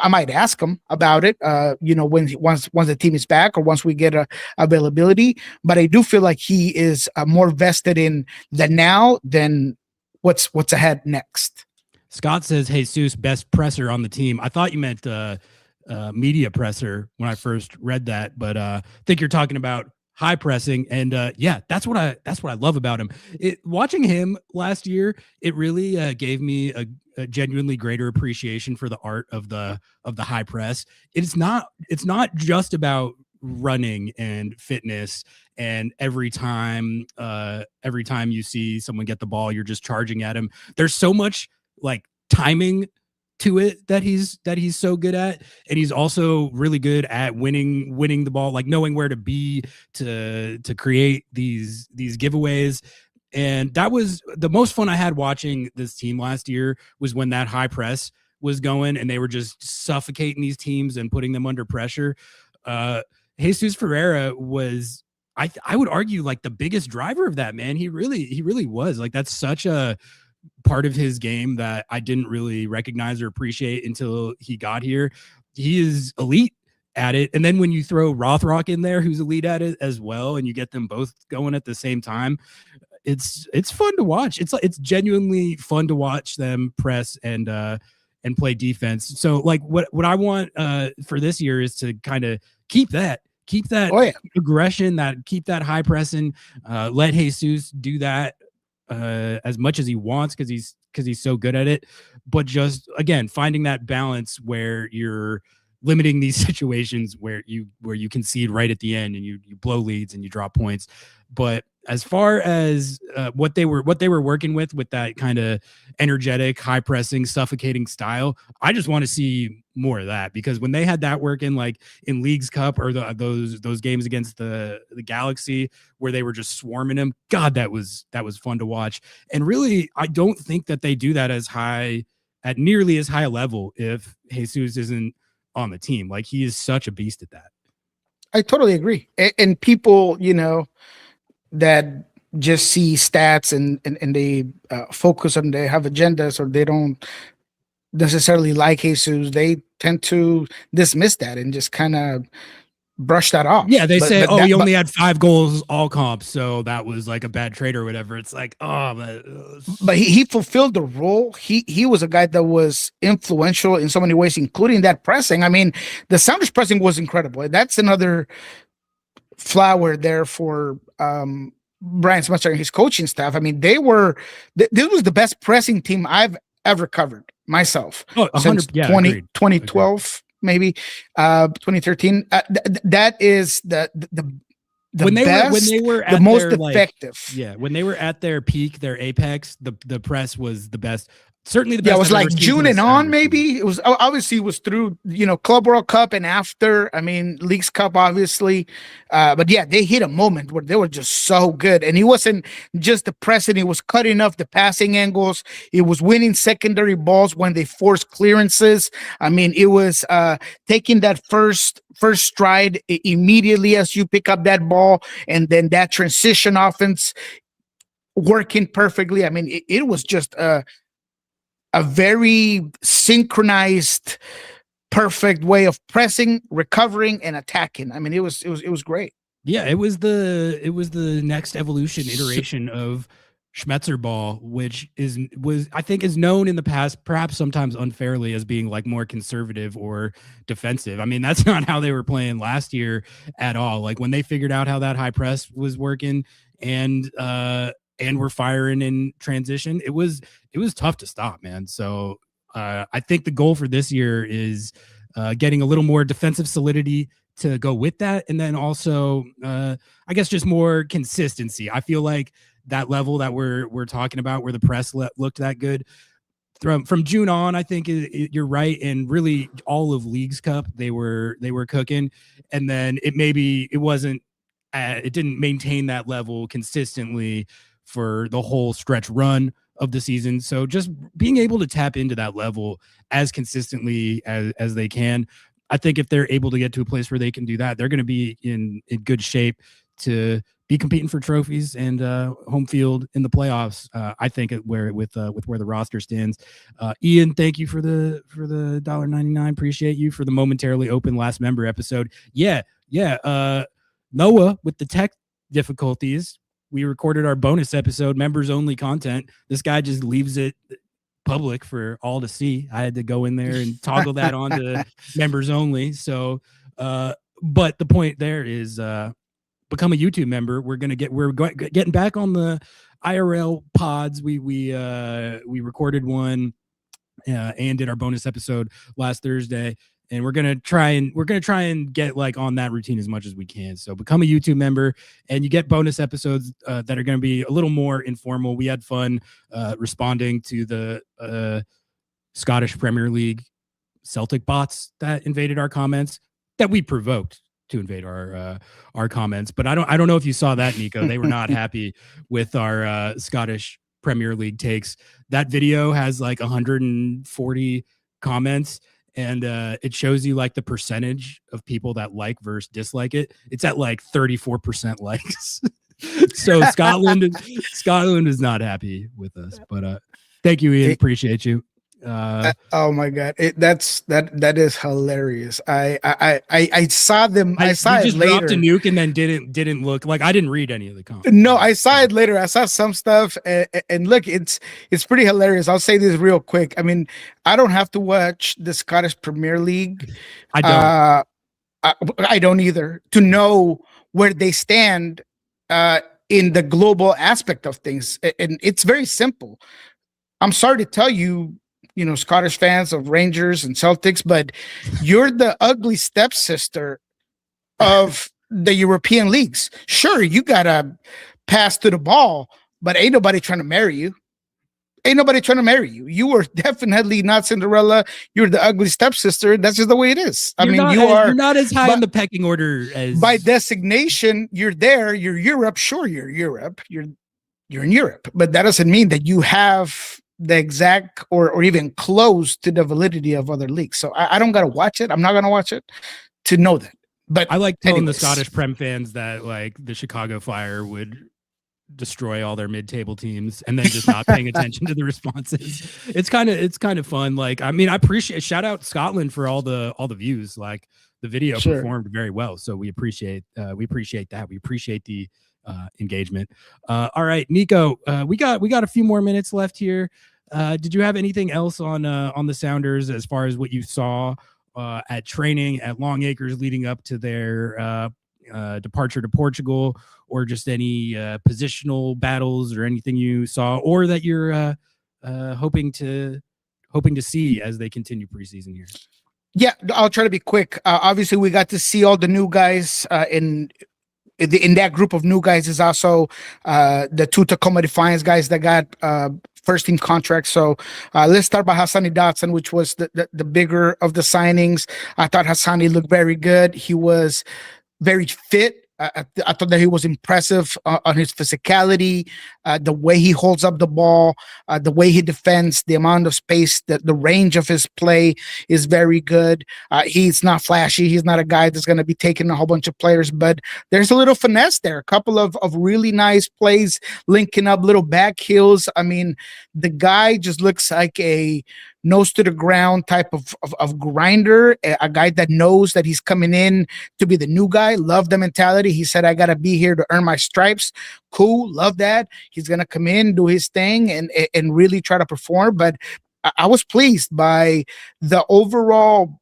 Speaker 2: might ask him about it, once the team is back, or once we get availability. But I do feel like he is more vested in the now than what's ahead next.
Speaker 1: Scott says, Jesus, best presser on the team. I thought you meant media presser when I first read that, but I think you're talking about high pressing. And that's what I love about him. Watching him last year, it really gave me a genuinely greater appreciation for the art of the high press. It's not just about running and fitness, and every time you see someone get the ball, you're just charging at him. There's so much like timing to it that he's so good at, and he's also really good at winning the ball, like knowing where to be to create these giveaways. And that was the most fun I had watching this team last year, was when that high press was going and they were just suffocating these teams and putting them under pressure. Jesus Ferreira was, I would argue, like the biggest driver of that, man. He really was. Like, that's such a part of his game that I didn't really recognize or appreciate until he got here. He is elite at it. And then when you throw Rothrock in there, who's elite at it as well, and you get them both going at the same time, it's fun to watch. It's genuinely fun to watch them press and play defense. So like what I want for this year is to kind of keep that aggression, keep that high pressing, let Jesus do that as much as he wants, because he's so good at it. But just, again, finding that balance where you're limiting these situations where you concede right at the end and you blow leads and you drop points. But as far as what they were working with that kind of energetic, high pressing, suffocating style, I just want to see more of that, because when they had that working, like in Leagues Cup or those games against the Galaxy where they were just swarming him, God, that was fun to watch. And really, I don't think that they do that at nearly as high a level if Jesus isn't on the team. Like, he is such a beast at that.
Speaker 2: I totally agree. And people, that just see stats and they focus on, they have agendas, or they don't necessarily like Jesus, they tend to dismiss that and just kind of brush that off.
Speaker 1: Yeah, they say, he only had 5 goals all comp, so that was like a bad trade or whatever. It's like,
Speaker 2: but he fulfilled the role. He was a guy that was influential in so many ways, including that pressing. I mean, the Sounders pressing was incredible. That's another flower there for Brian Smetzer and his coaching staff. I mean, this was the best pressing team I've ever covered myself since 2012, maybe 2013. That is the when they were at the most effective.
Speaker 1: When they were at their peak, their apex, the press was the best. Certainly the best.
Speaker 2: Yeah, it was like June and on, maybe. It was obviously through, Club World Cup and after. I mean, Leagues Cup, obviously. But yeah, they hit a moment where they were just so good. And he wasn't just the pressing, he was cutting off the passing angles. He was winning secondary balls when they forced clearances. I mean, it was taking that first stride immediately as you pick up that ball, and then that transition offense working perfectly. I mean, it was just a very synchronized, perfect way of pressing, recovering, and attacking. I mean, it was great.
Speaker 1: Yeah, it was the next iteration of Schmetzer ball, which I think is known in the past, perhaps sometimes unfairly, as being like more conservative or defensive. I mean, that's not how they were playing last year at all. Like, when they figured out how that high press was working, and and we're firing in transition, it was tough to stop, man. So I think the goal for this year is getting a little more defensive solidity to go with that, and then also I guess just more consistency. I feel like that level that we're talking about, where the press looked that good from June on, I think you're right, and really all of Leagues Cup they were cooking, and then it wasn't it didn't maintain that level consistently for the whole stretch run of the season. So just being able to tap into that level as consistently as they can, I think if they're able to get to a place where they can do that, they're going to be in good shape to be competing for trophies and home field in the playoffs. I think with where the roster stands. Ian, thank you for the $1.99. Appreciate you for the momentarily open last member episode. Yeah. Noah, with the tech difficulties, we recorded our bonus episode, members only content. This guy just leaves it public for all to see. I had to go in there and toggle that on to members only. So, but the point there is, become a YouTube member. We're getting back on the IRL pods. We recorded one and did our bonus episode last Thursday, and we're gonna try and get like on that routine as much as we can. So become a YouTube member, and you get bonus episodes that are going to be a little more informal. We had fun responding to the Scottish Premier League Celtic bots that invaded our comments, that we provoked to invade our comments. But I don't know if you saw that, Nico. They were not happy with our Scottish Premier League takes. That video has like 140 comments, and it shows you like the percentage of people that like versus dislike it. It's at like 34% likes. So Scotland is not happy with us. But thank you, Ian. Appreciate you.
Speaker 2: Oh my God, that is hilarious. I saw them. I saw it
Speaker 1: just
Speaker 2: later.
Speaker 1: Dropped a nuke and then didn't look like I didn't read any of the comments.
Speaker 2: No, I saw it later. I saw some stuff, and look, it's pretty hilarious. I'll say this real quick. I mean, I don't have to watch the Scottish Premier League.
Speaker 1: I don't.
Speaker 2: I don't either, to know where they stand in the global aspect of things, and it's very simple. I'm sorry to tell you, Scottish fans of Rangers and Celtics, but you're the ugly stepsister of the European leagues. Sure, you got to pass to the ball, but ain't nobody trying to marry you. You are definitely not Cinderella. You're the ugly stepsister. That's just the way it is.
Speaker 1: You're not as high in the pecking order as
Speaker 2: by designation. You're there. You're Europe. Sure, you're Europe. You're in Europe, but that doesn't mean that you have the exact or even close to the validity of other leagues. So I don't gotta watch it. I'm not gonna watch it to know that. But
Speaker 1: I like telling the Scottish Prem fans that like the Chicago Fire would destroy all their mid-table teams and then just not paying attention to the responses. It's kind of fun. Like, I mean, I appreciate, shout out Scotland for all the views. Like, the video performed very well, so we appreciate that. We appreciate the engagement. All right, Nico, we got a few more minutes left here. Did you have anything else on the Sounders as far as what you saw at training at Long Acres leading up to their departure to Portugal, or just any positional battles or anything you saw or that you're hoping to see as they continue preseason here?
Speaker 2: Yeah, I'll try to be quick. Obviously, we got to see all the new guys in that group of new guys is also the two Tacoma Defiance guys that got first team contracts. So let's start by Hassani Dotson, which was the bigger of the signings. I thought Hassani looked very good. He was very fit. I thought that he was impressive on his physicality, the way he holds up the ball, the way he defends, the amount of space, the range of his play is very good. He's not flashy. He's not a guy that's going to be taking a whole bunch of players, but there's a little finesse there. A couple of really nice plays, linking up little back heels. I mean, the guy just looks like a nose to the ground type of grinder, a guy that knows that he's coming in to be the new guy. Love the mentality. He said, I got to be here to earn my stripes. Cool. Love that. He's going to come in, do his thing, and really try to perform. But I was pleased by the overall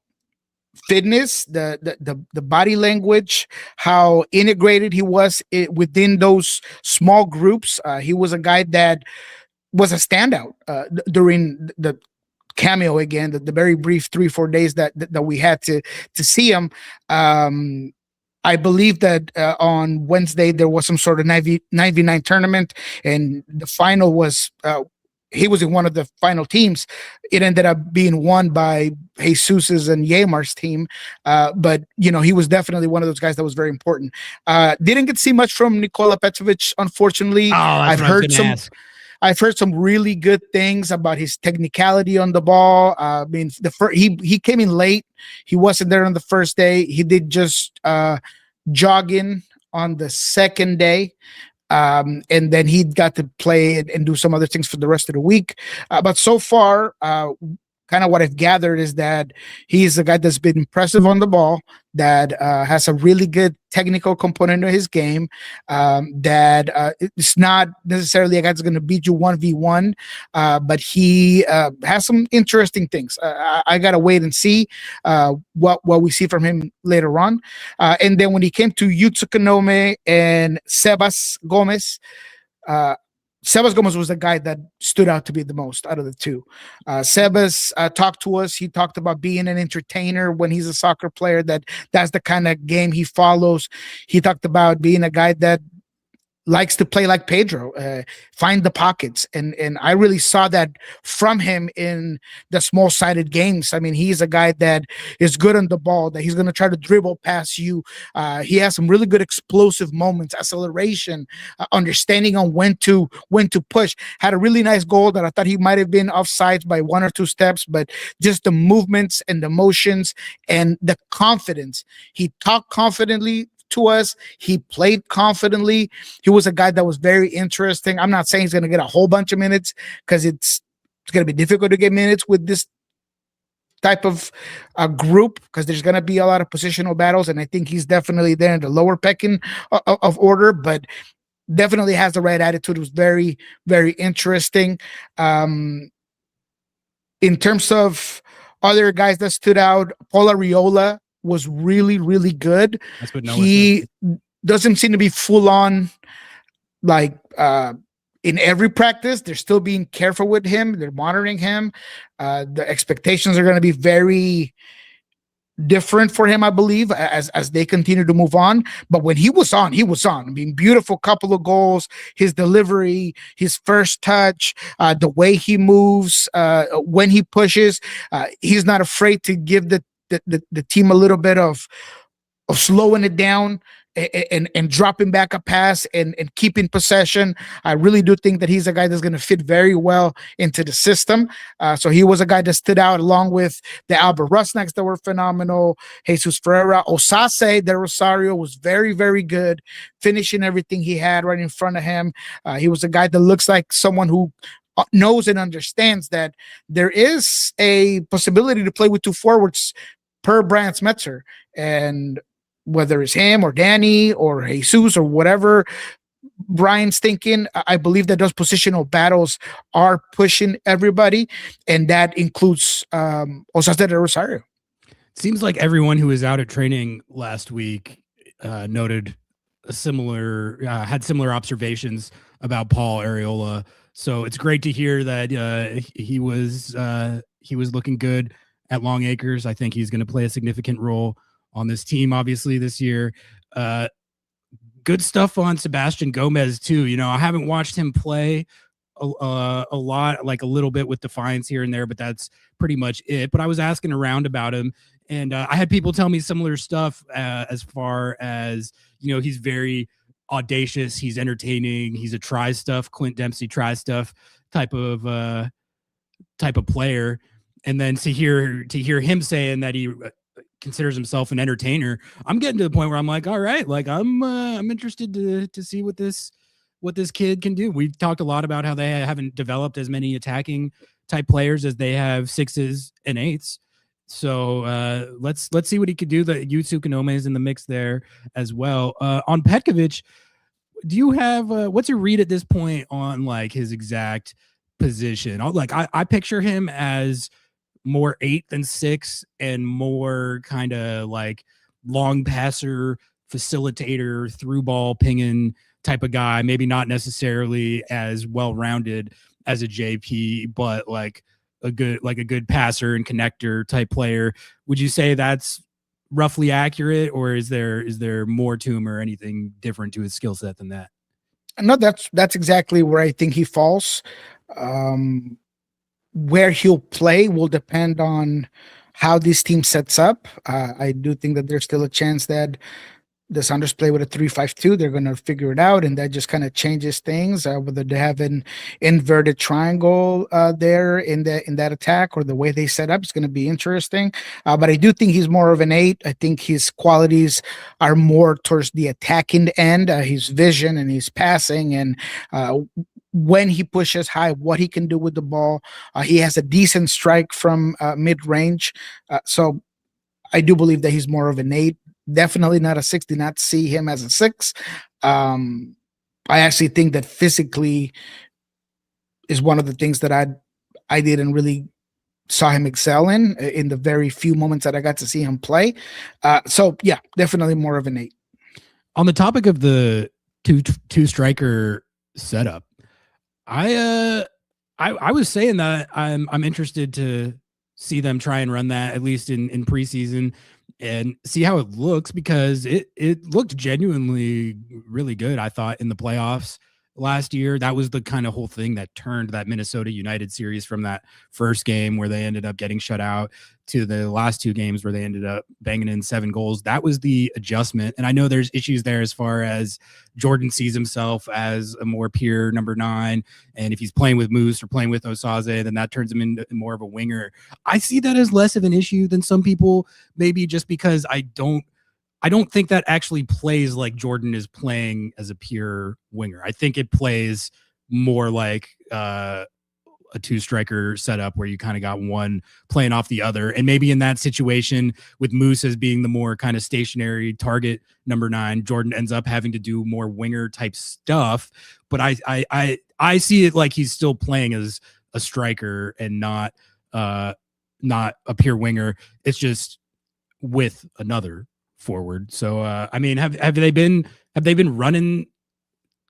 Speaker 2: fitness, the body language, how integrated he was within those small groups. He was a guy that was a standout during the cameo again, the very brief 3-4 days that we had to see him. I believe that on Wednesday there was some sort of 99 tournament, and the final was he was in one of the final teams. It ended up being won by Jesus's and Yamar's team, but he was definitely one of those guys that was very important. Didn't get to see much from Nikola Petrovic, unfortunately. I've heard some really good things about his technicality on the ball. I mean, he came in late. He wasn't there on the first day. He did just jogging on the second day. And then he got to play and do some other things for the rest of the week. But so far, kind of what I've gathered is that he's a guy that's been impressive on the ball, that has a really good technical component of his game, that it's not necessarily a guy that's going to beat you 1v1, but he has some interesting things. I got to wait and see what we see from him later on. And then when he came to Yutsuka Nome and Sebas Gomez, Sebas Gomez was the guy that stood out to be the most out of the two. Sebas talked to us. He talked about being an entertainer when he's a soccer player, that's the kind of game he follows. He talked about being a guy that likes to play like Pedro, find the pockets. And I really saw that from him in the small-sided games. I mean, he's a guy that is good on the ball, that he's going to try to dribble past you. He has some really good explosive moments, acceleration, understanding on when to push. Had a really nice goal that I thought he might have been offsides by 1 or 2 steps, but just the movements and the motions and the confidence. He talked confidently to us. He played confidently. He was a guy that was very interesting. I'm not saying he's going to get a whole bunch of minutes, because it's going to be difficult to get minutes with this type of group, because there's going to be a lot of positional battles, and I think he's definitely there in the lower pecking of order, but definitely has the right attitude. It was very, very interesting. In terms of other guys that stood out, Paul Arriola was really, really good.
Speaker 1: That's what Noah
Speaker 2: he
Speaker 1: said.
Speaker 2: Doesn't seem to be full on like in every practice. They're still being careful with him. They're monitoring him. The expectations are going to be very different for him, I believe, as they continue to move on. But when he was on, he was on. I mean, beautiful couple of goals, his delivery, his first touch, the way he moves, when he pushes, he's not afraid to give the team a little bit of slowing it down and dropping back a pass and keeping possession. I really do think that he's a guy that's going to fit very well into the system. So he was a guy that stood out, along with the Albert Rusnacks that were phenomenal. Jesus Ferreira, Osase de Rosario was very, very good, finishing everything he had right in front of him. He was a guy that looks like someone who knows and understands that there is a possibility to play with 2 forwards per Brian Smetzer, and whether it's him or Danny or Jesus or whatever Brian's thinking, I believe that those positional battles are pushing everybody, and that includes Osase de Rosario.
Speaker 1: Seems like everyone who was out at training last week noted a similar had similar observations about Paul Arriola. So it's great to hear that he was looking good at Long Acres. I think he's going to play a significant role on this team, obviously, this year. Good stuff on Sebastian Gomez too. I haven't watched him play a lot, like a little bit with Defiance here and there, but that's pretty much it. But I was asking around about him, and I had people tell me similar stuff as far as, he's very audacious, he's entertaining, he's a try stuff, Clint Dempsey try stuff type of player. And then to hear him saying that he considers himself an entertainer, I'm getting to the point where I'm like, all right, like I'm interested to see what this kid can do. We've talked a lot about how they haven't developed as many attacking type players as they have 6s and 8s. So let's see what he could do. The Yutsu Kanome is in the mix there as well. On Petkovic, do you have what's your read at this point on like his exact position? Like I picture him as more 8 than 6 and more kind of like long passer, facilitator, through ball pinging type of guy, maybe not necessarily as well-rounded as a JP, but like a good passer and connector type player. Would you say that's roughly accurate, or is there more to him or anything different to his skill set than that?
Speaker 2: No, that's exactly where I think he falls. Um, where he'll play will depend on how this team sets up. I do think that there's still a chance that the Sounders play with a 3-5-2. They're going to figure it out, and that just kind of changes things. Whether they have an inverted triangle there in that attack, or the way they set up, is going to be interesting. But I do think he's more of an 8. I think his qualities are more towards the attacking end, his vision and his passing, and when he pushes high, what he can do with the ball. He has a decent strike from mid-range. So I do believe that he's more of an 8. Definitely not a 6. Do not see him as a 6. I actually think that physically is one of the things that I didn't really saw him excel in the very few moments that I got to see him play. So yeah, definitely more of an 8.
Speaker 1: On the topic of the two striker setup, I was saying that I'm interested to see them try and run that at least in preseason and see how it looks, because it looked genuinely really good, I thought, in the playoffs last year. That was the kind of whole thing that turned that Minnesota United series from that first game where they ended up getting shut out to the last 2 games where they ended up banging in 7 goals. That was the adjustment. And I know there's issues there as far as Jordan sees himself as a more pure number 9. And if he's playing with Moose or playing with Osaze, then that turns him into more of a winger. I see that as less of an issue than some people, maybe just because I don't think that actually plays like Jordan is playing as a pure winger. I think it plays more like a 2-striker setup where you kind of got one playing off the other. And maybe in that situation with Moose as being the more kind of stationary target number 9, Jordan ends up having to do more winger type stuff. But I see it like he's still playing as a striker and not a pure winger. It's just with another forward. So I mean, have they been running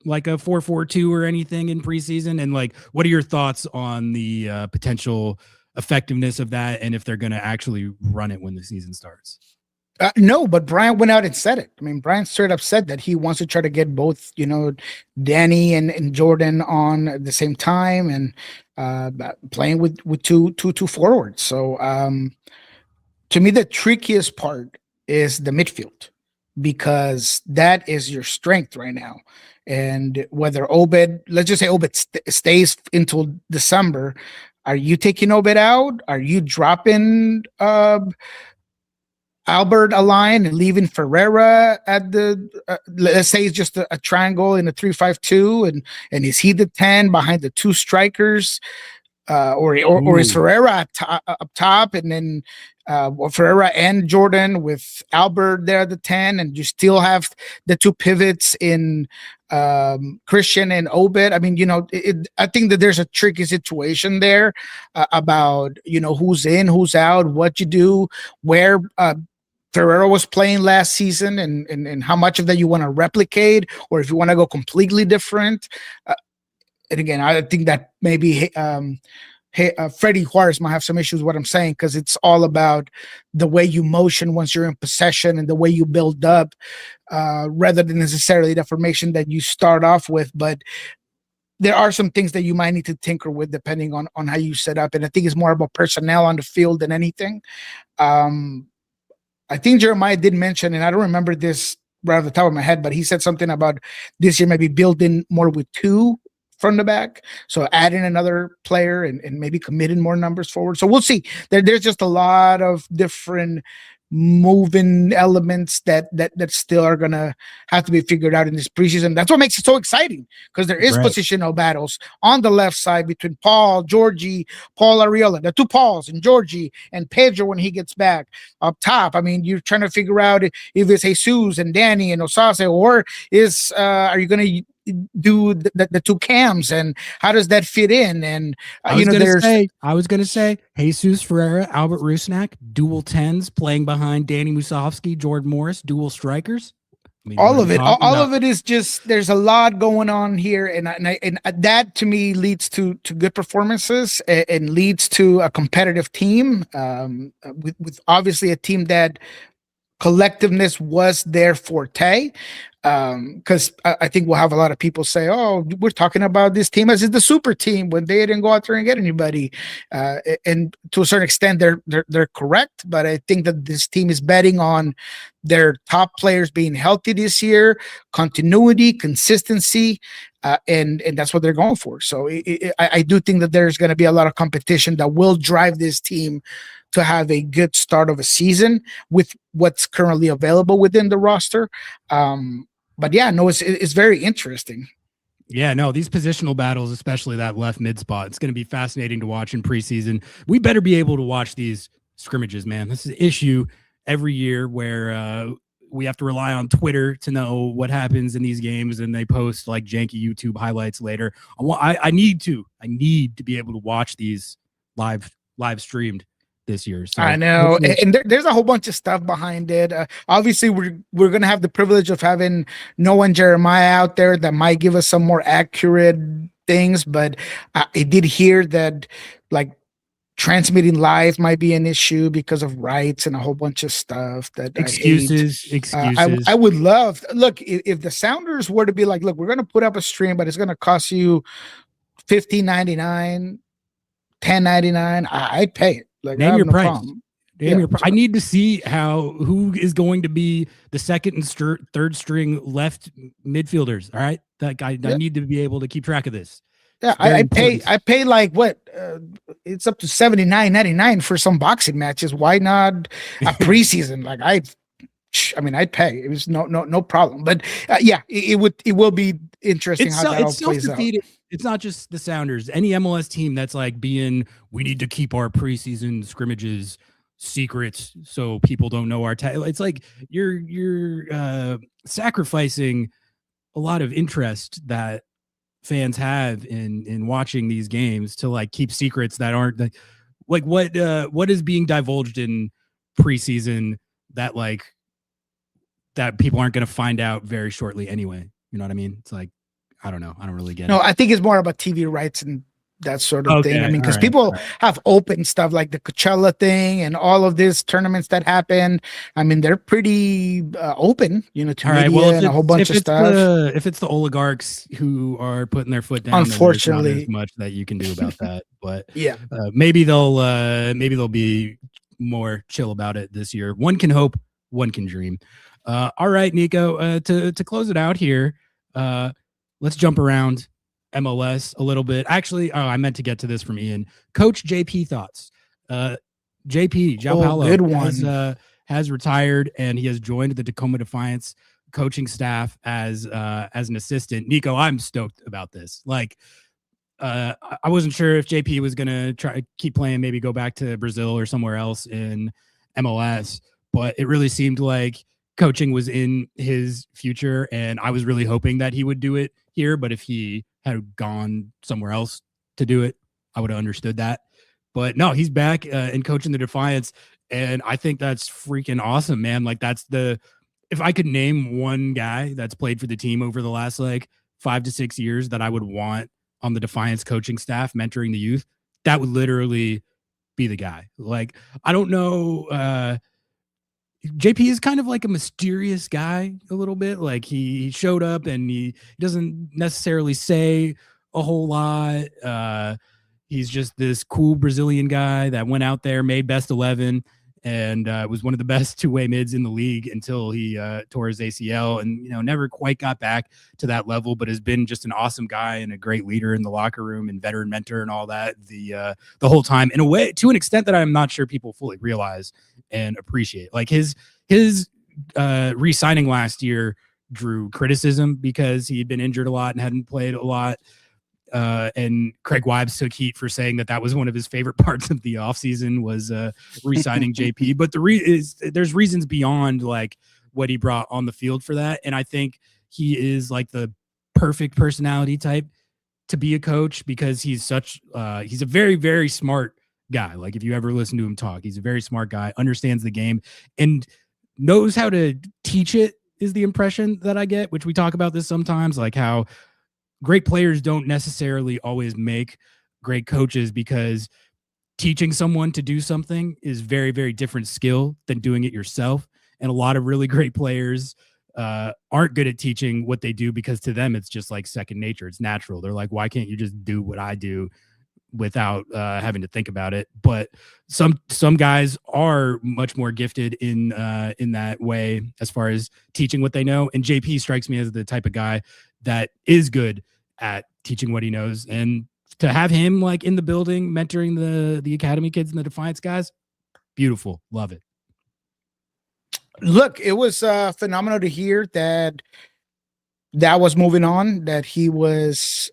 Speaker 1: like a 4-4-2 or anything in preseason? And like, what are your thoughts on the potential effectiveness of that, and if they're going to actually run it when the season starts?
Speaker 2: No, but Brian went out and said it. I mean, Brian straight up said that he wants to try to get both, Danny and Jordan on at the same time, and playing with two forwards. So to me, the trickiest part is the midfield, because that is your strength right now. And whether Obed, let's just say Obed stays until December, are you taking Obed out? Are you dropping Albert a line and leaving Ferreira at the let's say it's just a triangle in a 3-5-2, and is he the 10 behind the 2 strikers? Or is Ferreira up top, and then Ferreira and Jordan with Albert there at the 10, and you still have the 2 pivots in Christian and Obed? I mean, I think that there's a tricky situation there about, who's in, who's out, what you do, where Ferreira was playing last season, and how much of that you want to replicate, or if you want to go completely different. And again, I think that maybe Freddie Juarez might have some issues with what I'm saying, because it's all about the way you motion once you're in possession and the way you build up, rather than necessarily the formation that you start off with. But there are some things that you might need to tinker with depending on how you set up. And I think it's more about personnel on the field than anything. I think Jeremiah did mention, and I don't remember this right off the top of my head, but he said something about this year maybe building more with 2 from the back, so adding another player and maybe committing more numbers forward. So we'll see. There's just a lot of different moving elements that still are gonna have to be figured out in this preseason. That's what makes it so exciting, because there is positional battles on the left side between Paul, Georgie, Paul Arriola, the 2 Pauls, and Georgie and Pedro when he gets back. Up top, I mean, you're trying to figure out if it's Jesus and Danny and Osase, or is are you gonna do the two cams, and how does that fit in? And
Speaker 1: I was gonna say Jesus Ferreira, Albert Rusnak, dual tens playing behind Danny Musovsky, Jordan Morris, dual strikers. I mean,
Speaker 2: all of it is just, there's a lot going on here, and that to me leads to good performances, and leads to a competitive team, with obviously a team that collectiveness was their forte. Because I think we'll have a lot of people say, "Oh, we're talking about this team as is the super team," when they didn't go out there and get anybody. And to a certain extent, they're correct. But I think that this team is betting on their top players being healthy this year, continuity, consistency, and that's what they're going for. So I do think that there's going to be a lot of competition that will drive this team to have a good start of a season with what's currently available within the roster. But yeah, no, it's very interesting.
Speaker 1: Yeah, no, these positional battles, especially that left mid spot, it's going to be fascinating to watch in preseason. We better be able to watch these scrimmages, man. This is an issue every year where we have to rely on Twitter to know what happens in these games, and they post like janky YouTube highlights later. I need to be able to watch these live streamed this year. So
Speaker 2: I know, and there's a whole bunch of stuff behind it. Obviously, we're gonna have the privilege of having Noah and Jeremiah out there that might give us some more accurate things. But I did hear that like transmitting live might be an issue because of rights and a whole bunch of stuff. That
Speaker 1: excuses.
Speaker 2: I would love, look, if the Sounders were to be like, look, we're gonna put up a stream, but it's gonna cost you $15.99, $10.99. I'd pay it. Like,
Speaker 1: name your price.
Speaker 2: Yeah.
Speaker 1: I need to see who is going to be the second and third string left midfielders. All right, that guy. I need to be able to keep track of this.
Speaker 2: Yeah, I pay like what? It's up to $79.99 for some boxing matches. Why not a preseason? Like I'd pay. It was no problem. But yeah, it will be interesting how that all plays out.
Speaker 1: It's not just the Sounders. Any MLS team that's like we need to keep our preseason scrimmages secrets so people don't know our it's like you're sacrificing a lot of interest that fans have in watching these games to like keep secrets that aren't like what is being divulged in preseason that people aren't going to find out very shortly anyway. You know what I mean? It's like, I don't know. I don't really get it.
Speaker 2: No, I think it's more about TV rights and that sort of thing. I mean, because people have open stuff like the Coachella thing and all of these tournaments that happen. I mean, they're pretty open, to media and a whole bunch of stuff.
Speaker 1: If it's the oligarchs who are putting their foot down,
Speaker 2: unfortunately,
Speaker 1: there's not as much that you can do about that. But
Speaker 2: yeah,
Speaker 1: maybe they'll be more chill about it this year. One can hope, one can dream. All right, Nico, to close it out here, let's jump around MLS a little bit. Actually, I meant to get to this from Ian. Coach JP thoughts. JP, João Paulo,
Speaker 2: good one.
Speaker 1: Has retired, and he has joined the Tacoma Defiance coaching staff as an assistant. Nico, I'm stoked about this. Like, I wasn't sure if JP was going to try keep playing, maybe go back to Brazil or somewhere else in MLS, but it really seemed like coaching was in his future, and I was really hoping that he would do it here. But if he had gone somewhere else to do it, I would have understood that. But no, he's back and coaching the Defiance, and I think that's freaking awesome, man. Like, if I could name one guy that's played for the team over the last like 5 to 6 years that I would want on the Defiance coaching staff mentoring the youth, that would literally be the guy. Like, I don't know. JP is kind of like a mysterious guy a little bit. Like, he showed up and he doesn't necessarily say a whole lot. He's just this cool Brazilian guy that went out there, made best 11, and was one of the best two-way mids in the league until he tore his ACL and, never quite got back to that level, but has been just an awesome guy and a great leader in the locker room and veteran mentor and all that the whole time, in a way, to an extent that I'm not sure people fully realize and appreciate. Like, his re-signing last year drew criticism because he had been injured a lot and hadn't played a lot. And Craig Wives took heat for saying that was one of his favorite parts of the offseason was re-signing JP. But there's reasons beyond like what he brought on the field for that. And I think he is like the perfect personality type to be a coach, because he's a very, very smart guy. Like, if you ever listen to him talk, he's a very smart guy, understands the game, and knows how to teach it, is the impression that I get, which we talk about this sometimes, like how great players don't necessarily always make great coaches, because teaching someone to do something is very, very different skill than doing it yourself. And a lot of really great players aren't good at teaching what they do, because to them, it's just like second nature. It's natural. They're like, why can't you just do what I do without having to think about it? But some guys are much more gifted in that way, as far as teaching what they know. And JP strikes me as the type of guy that is good at teaching what he knows. And to have him like in the building, mentoring the academy kids and the Defiance guys, beautiful. Love it.
Speaker 2: Look, it was phenomenal to hear that was moving on, that he was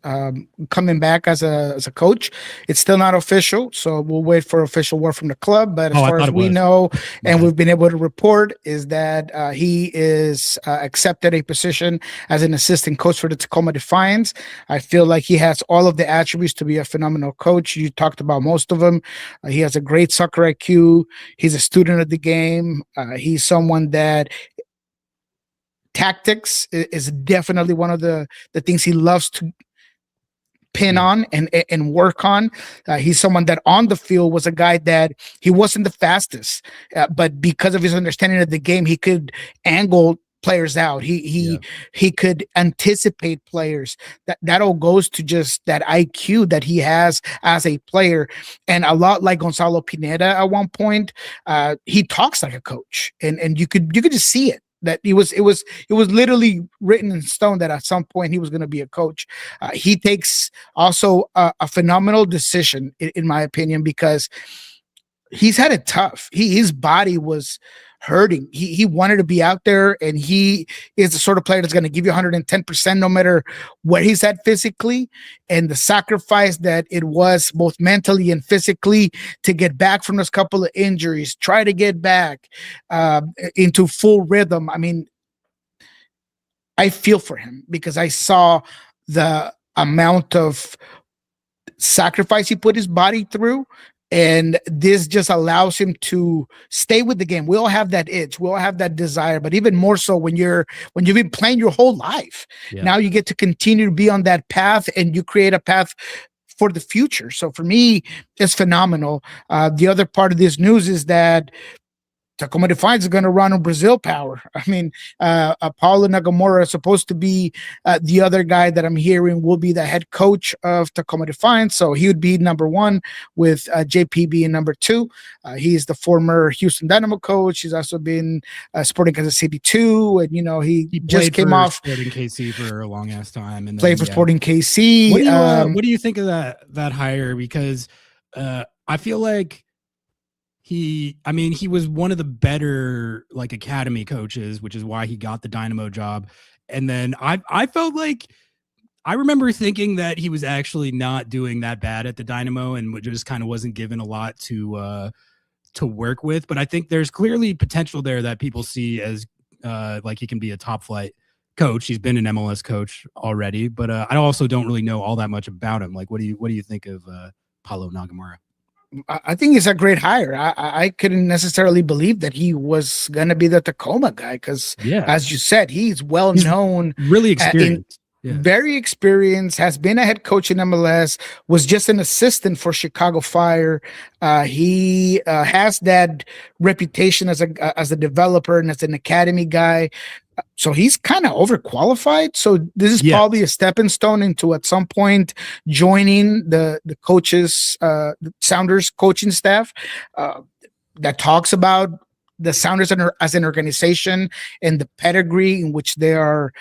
Speaker 2: coming back as a coach. It's still not official, so we'll wait for official word from the club. But as far as we know, and we've been able to report, is that he is accepted a position as an assistant coach for the Tacoma Defiance. I feel like he has all of the attributes to be a phenomenal coach. You talked about most of them. He has a great soccer IQ. He's a student of the game. He's someone that tactics is definitely one of the things he loves to pin on and work on. He's someone that on the field was a guy that he wasn't the fastest, but because of his understanding of the game, he could angle players out. He could anticipate players. That all goes to just that IQ that he has as a player. And a lot like Gonzalo Pineda at one point, he talks like a coach, and you could just see it. That it was literally written in stone that at some point he was going to be a coach. He takes also a phenomenal decision, in my opinion, because he's had it tough. His body was hurting. He wanted to be out there, and he is the sort of player that's going to give you 110% no matter where he's at physically. And the sacrifice that it was both mentally and physically to get back from those couple of injuries, try to get back into full rhythm. I mean, I feel for him, because I saw the amount of sacrifice he put his body through. And this just allows him to stay with the game. We all have that itch. We all have that desire, but even more so when you've been playing your whole life. Now you get to continue to be on that path, and you create a path for the future. So for me, it's phenomenal. The other part of this news is that Tacoma Defiance is going to run on Brazil power. I mean, Paulo Nagamura is supposed to be the other guy that I'm hearing will be the head coach of Tacoma Defiance. So he would be number one, with JP being number two. He's the former Houston Dynamo coach. He's also been Sporting Kansas City too. And, he just came off
Speaker 1: Sporting KC for a long ass time. And
Speaker 2: played for Sporting KC.
Speaker 1: What do you think of that hire? Because I feel like he was one of the better like academy coaches, which is why he got the Dynamo job. And then I felt like I remember thinking that he was actually not doing that bad at the Dynamo, and just kind of wasn't given a lot to work with. But I think there's clearly potential there that people see as like he can be a top flight coach. He's been an MLS coach already, but I also don't really know all that much about him. Like, what do you think of Paulo Nagamura?
Speaker 2: I think it's a great hire. I couldn't necessarily believe that he was going to be the Tacoma guy, because, as you said, he's well known,
Speaker 1: really experienced,
Speaker 2: very experienced, has been a head coach in MLS, was just an assistant for Chicago Fire. He has that reputation as a developer and as an academy guy. So he's kind of overqualified. So this is probably a stepping stone into at some point joining the coaches, the Sounders coaching staff that talks about the Sounders as an organization and the pedigree in which they are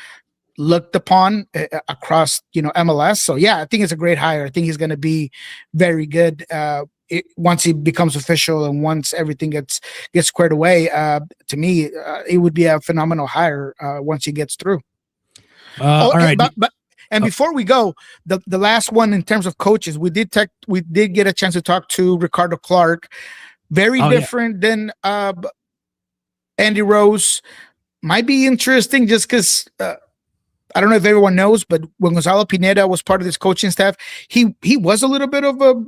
Speaker 2: looked upon across MLS. So I think it's a great hire. I think he's going to be very good once he becomes official and once everything gets squared away. To me, it would be a phenomenal hire once he gets through.
Speaker 1: All right.
Speaker 2: But before we go, the last one in terms of coaches, we did get a chance to talk to Ricardo Clark. Very different than Andy Rose. Might be interesting just because I don't know if everyone knows, but when Gonzalo Pineda was part of this coaching staff, he was a little bit of a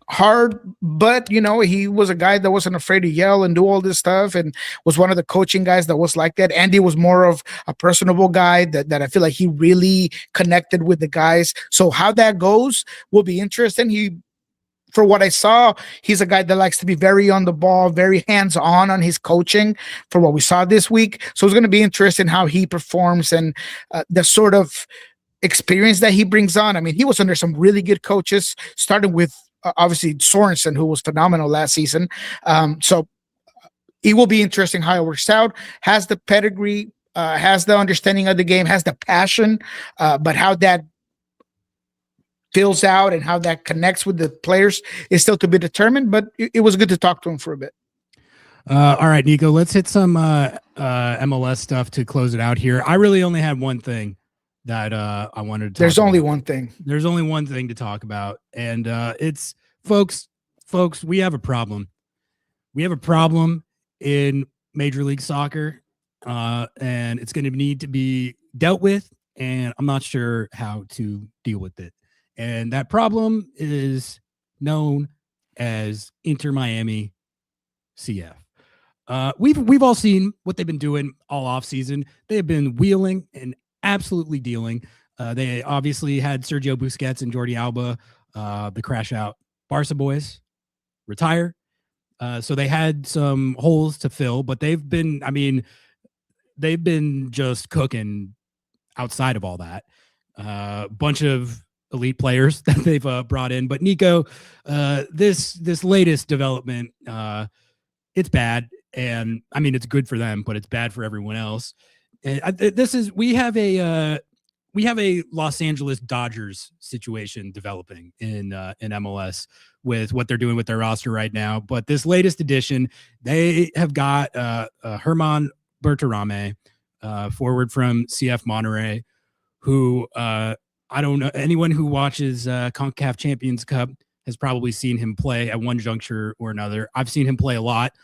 Speaker 2: hard, but he was a guy that wasn't afraid to yell and do all this stuff, and was one of the coaching guys that was like that. Andy was more of a personable guy that I feel like he really connected with the guys. So how that goes will be interesting. For what I saw, he's a guy that likes to be very on the ball, very hands-on on his coaching, for what we saw this week. So it's going to be interesting how he performs and the sort of experience that he brings on. I mean, he was under some really good coaches, starting with obviously Sorensen, who was phenomenal last season. So it will be interesting how it works out. Has the pedigree, has the understanding of the game, has the passion, but how that fills out and how that connects with the players is still to be determined. But it was good to talk to him for a bit.
Speaker 1: All right, Nico, let's hit some MLS stuff to close it out here. I really only had one thing that I wanted to
Speaker 2: There's only one thing.
Speaker 1: There's only one thing to talk about, and it's folks, we have a problem. We have a problem in Major League Soccer, and it's going to need to be dealt with, and I'm not sure how to deal with it. And that problem is known as Inter Miami CF. We've all seen what they've been doing all off season. They have been wheeling and absolutely dealing. They obviously had Sergio Busquets and Jordi Alba, the crash out Barca boys, retire. So they had some holes to fill, but they've been just cooking outside of all that. Bunch of elite players that they've brought in. But Nico, this latest development, it's bad. And I mean, it's good for them, but it's bad for everyone else. And we have a Los Angeles Dodgers situation developing in MLS with what they're doing with their roster right now. But this latest edition, they have got Herman Berterame, forward from CF Monterrey, who I don't know, anyone who watches Concacaf Champions Cup has probably seen him play at one juncture or another. I've seen him play a lot.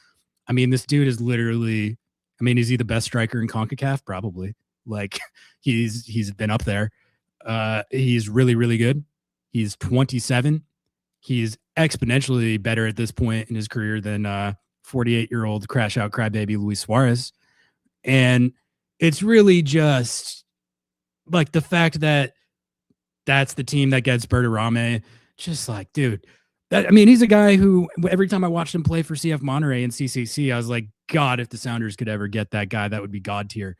Speaker 1: I mean, this dude is literally, is he the best striker in CONCACAF? Probably. Like, he's been up there. He's really, really good. He's 27. He's exponentially better at this point in his career than 48-year-old crash out crybaby Luis Suarez. And it's really just like the fact that that's the team that gets Berterame. Just like, dude, he's a guy who every time I watched him play for CF Monterrey and CCC, I was like, God, if the Sounders could ever get that guy, that would be God tier.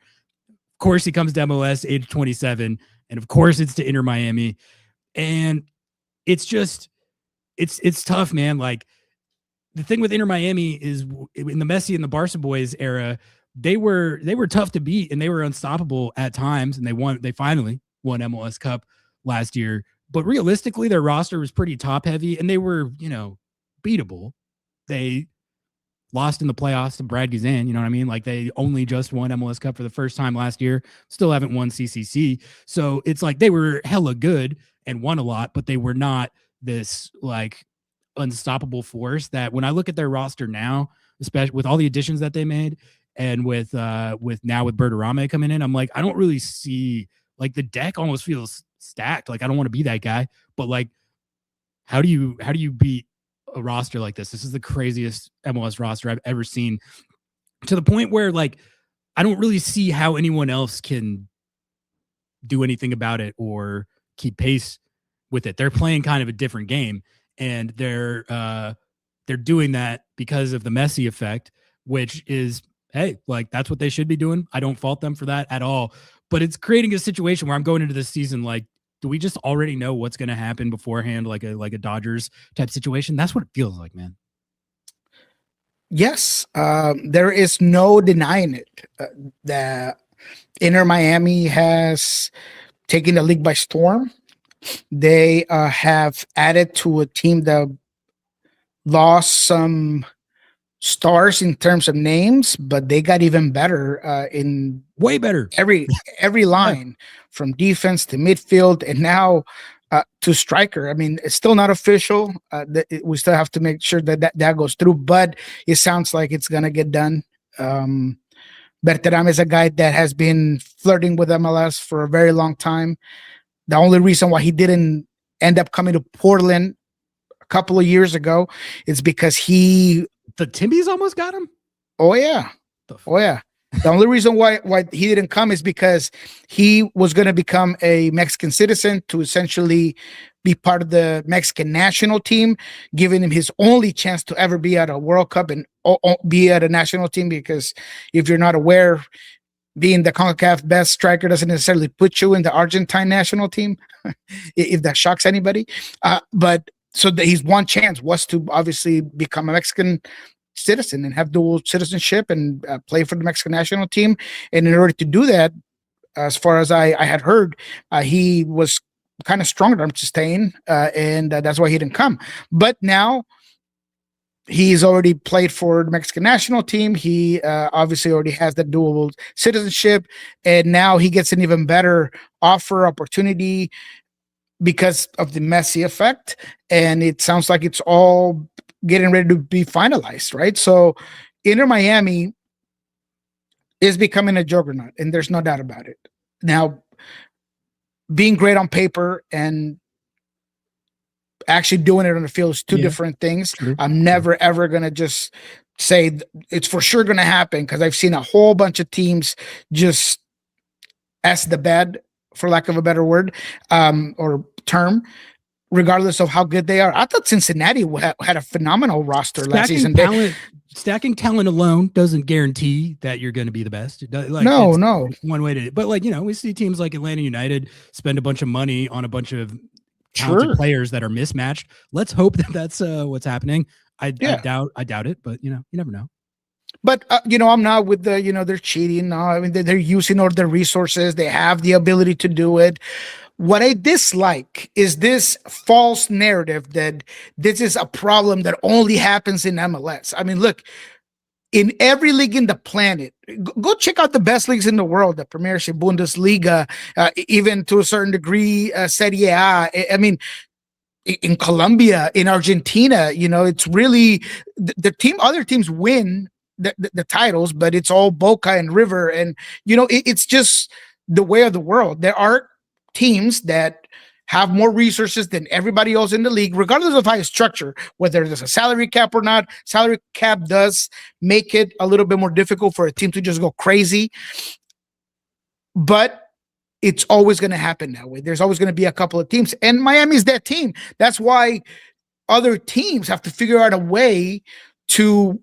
Speaker 1: Of course, he comes to MLS, age 27, and of course, it's to Inter Miami. And it's just, it's tough, man. Like, the thing with Inter Miami is in the Messi and the Barca boys era, they were tough to beat and they were unstoppable at times, and they finally won MLS Cup last year. But realistically, their roster was pretty top heavy and they were, beatable. They lost in the playoffs to Brad Guzan, you know what I mean? Like, they only just won MLS Cup for the first time last year, still haven't won CCC. So it's like they were hella good and won a lot, but they were not this like unstoppable force that when I look at their roster now, especially with all the additions that they made and with Berterame coming in, I'm like, I don't really see, like, the deck almost feels stacked. Like, I don't want to be that guy, but like, how do you beat a roster like this? This is the craziest MLS roster I've ever seen, to the point where, like, I don't really see how anyone else can do anything about it or keep pace with it. They're playing kind of a different game, and they're doing that because of the Messi effect, which is, hey, like, that's what they should be doing. I don't fault them for that at all. But it's creating a situation where I'm going into this season like, do we just already know what's going to happen beforehand, like a Dodgers type situation? That's what it feels like, man.
Speaker 2: Yes, there is no denying it. The Inter Miami has taken the league by storm. They have added to a team that lost some stars in terms of names, but they got even better in
Speaker 1: way better
Speaker 2: every line, from defense to midfield, and now to striker. I mean, it's still not official. We still have to make sure that goes through, but it sounds like it's gonna get done Berterame is a guy that has been flirting with MLS for a very long time. The only reason why he didn't end up coming to Portland a couple of years ago is because
Speaker 1: the Timbies almost got him.
Speaker 2: Oh yeah. The only reason why he didn't come is because he was going to become a Mexican citizen to essentially be part of the Mexican national team, giving him his only chance to ever be at a World Cup and be at a national team. Because if you're not aware, being the CONCACAF best striker doesn't necessarily put you in the Argentine national team, if that shocks anybody. But so his one chance was to obviously become a Mexican citizen and have dual citizenship and play for the Mexican national team. And in order to do that, as far as I had heard, he was kind of strong arm to staying, and that's why he didn't come. But now he's already played for the Mexican national team. He obviously already has the dual citizenship, and now he gets an even better opportunity because of the Messi effect. And it sounds like it's all getting ready to be finalized, right? So Inter Miami is becoming a juggernaut, and there's no doubt about it. Now, being great on paper and actually doing it on the field is two different things. True. I'm never, ever going to just say it's for sure going to happen, because I've seen a whole bunch of teams just S the bed, for lack of a better word, or term, regardless of how good they are. I thought Cincinnati had a phenomenal roster last season.
Speaker 1: Stacking talent alone doesn't guarantee that you're going to be the best. Like,
Speaker 2: no.
Speaker 1: It's one way to, but like, we see teams like Atlanta United spend a bunch of money on a bunch of talented players that are mismatched. Let's hope that that's what's happening. I doubt it, but you never know.
Speaker 2: But, I'm not with the, they're cheating. No, I mean, they're using all their resources. They have the ability to do it. What I dislike is this false narrative that this is a problem that only happens in MLS. I mean, look, in every league in the planet, go check out the best leagues in the world, the Premiership, Bundesliga, even to a certain degree, Serie A. I mean, in Colombia, in Argentina, it's really other teams win the titles, but it's all Boca and River. And, it's just the way of the world. There are teams that have more resources than everybody else in the league, regardless of how it's structured, whether there's a salary cap or not. Salary cap does make it a little bit more difficult for a team to just go crazy, but it's always going to happen that way. There's always going to be a couple of teams, and Miami's that team. That's why other teams have to figure out a way to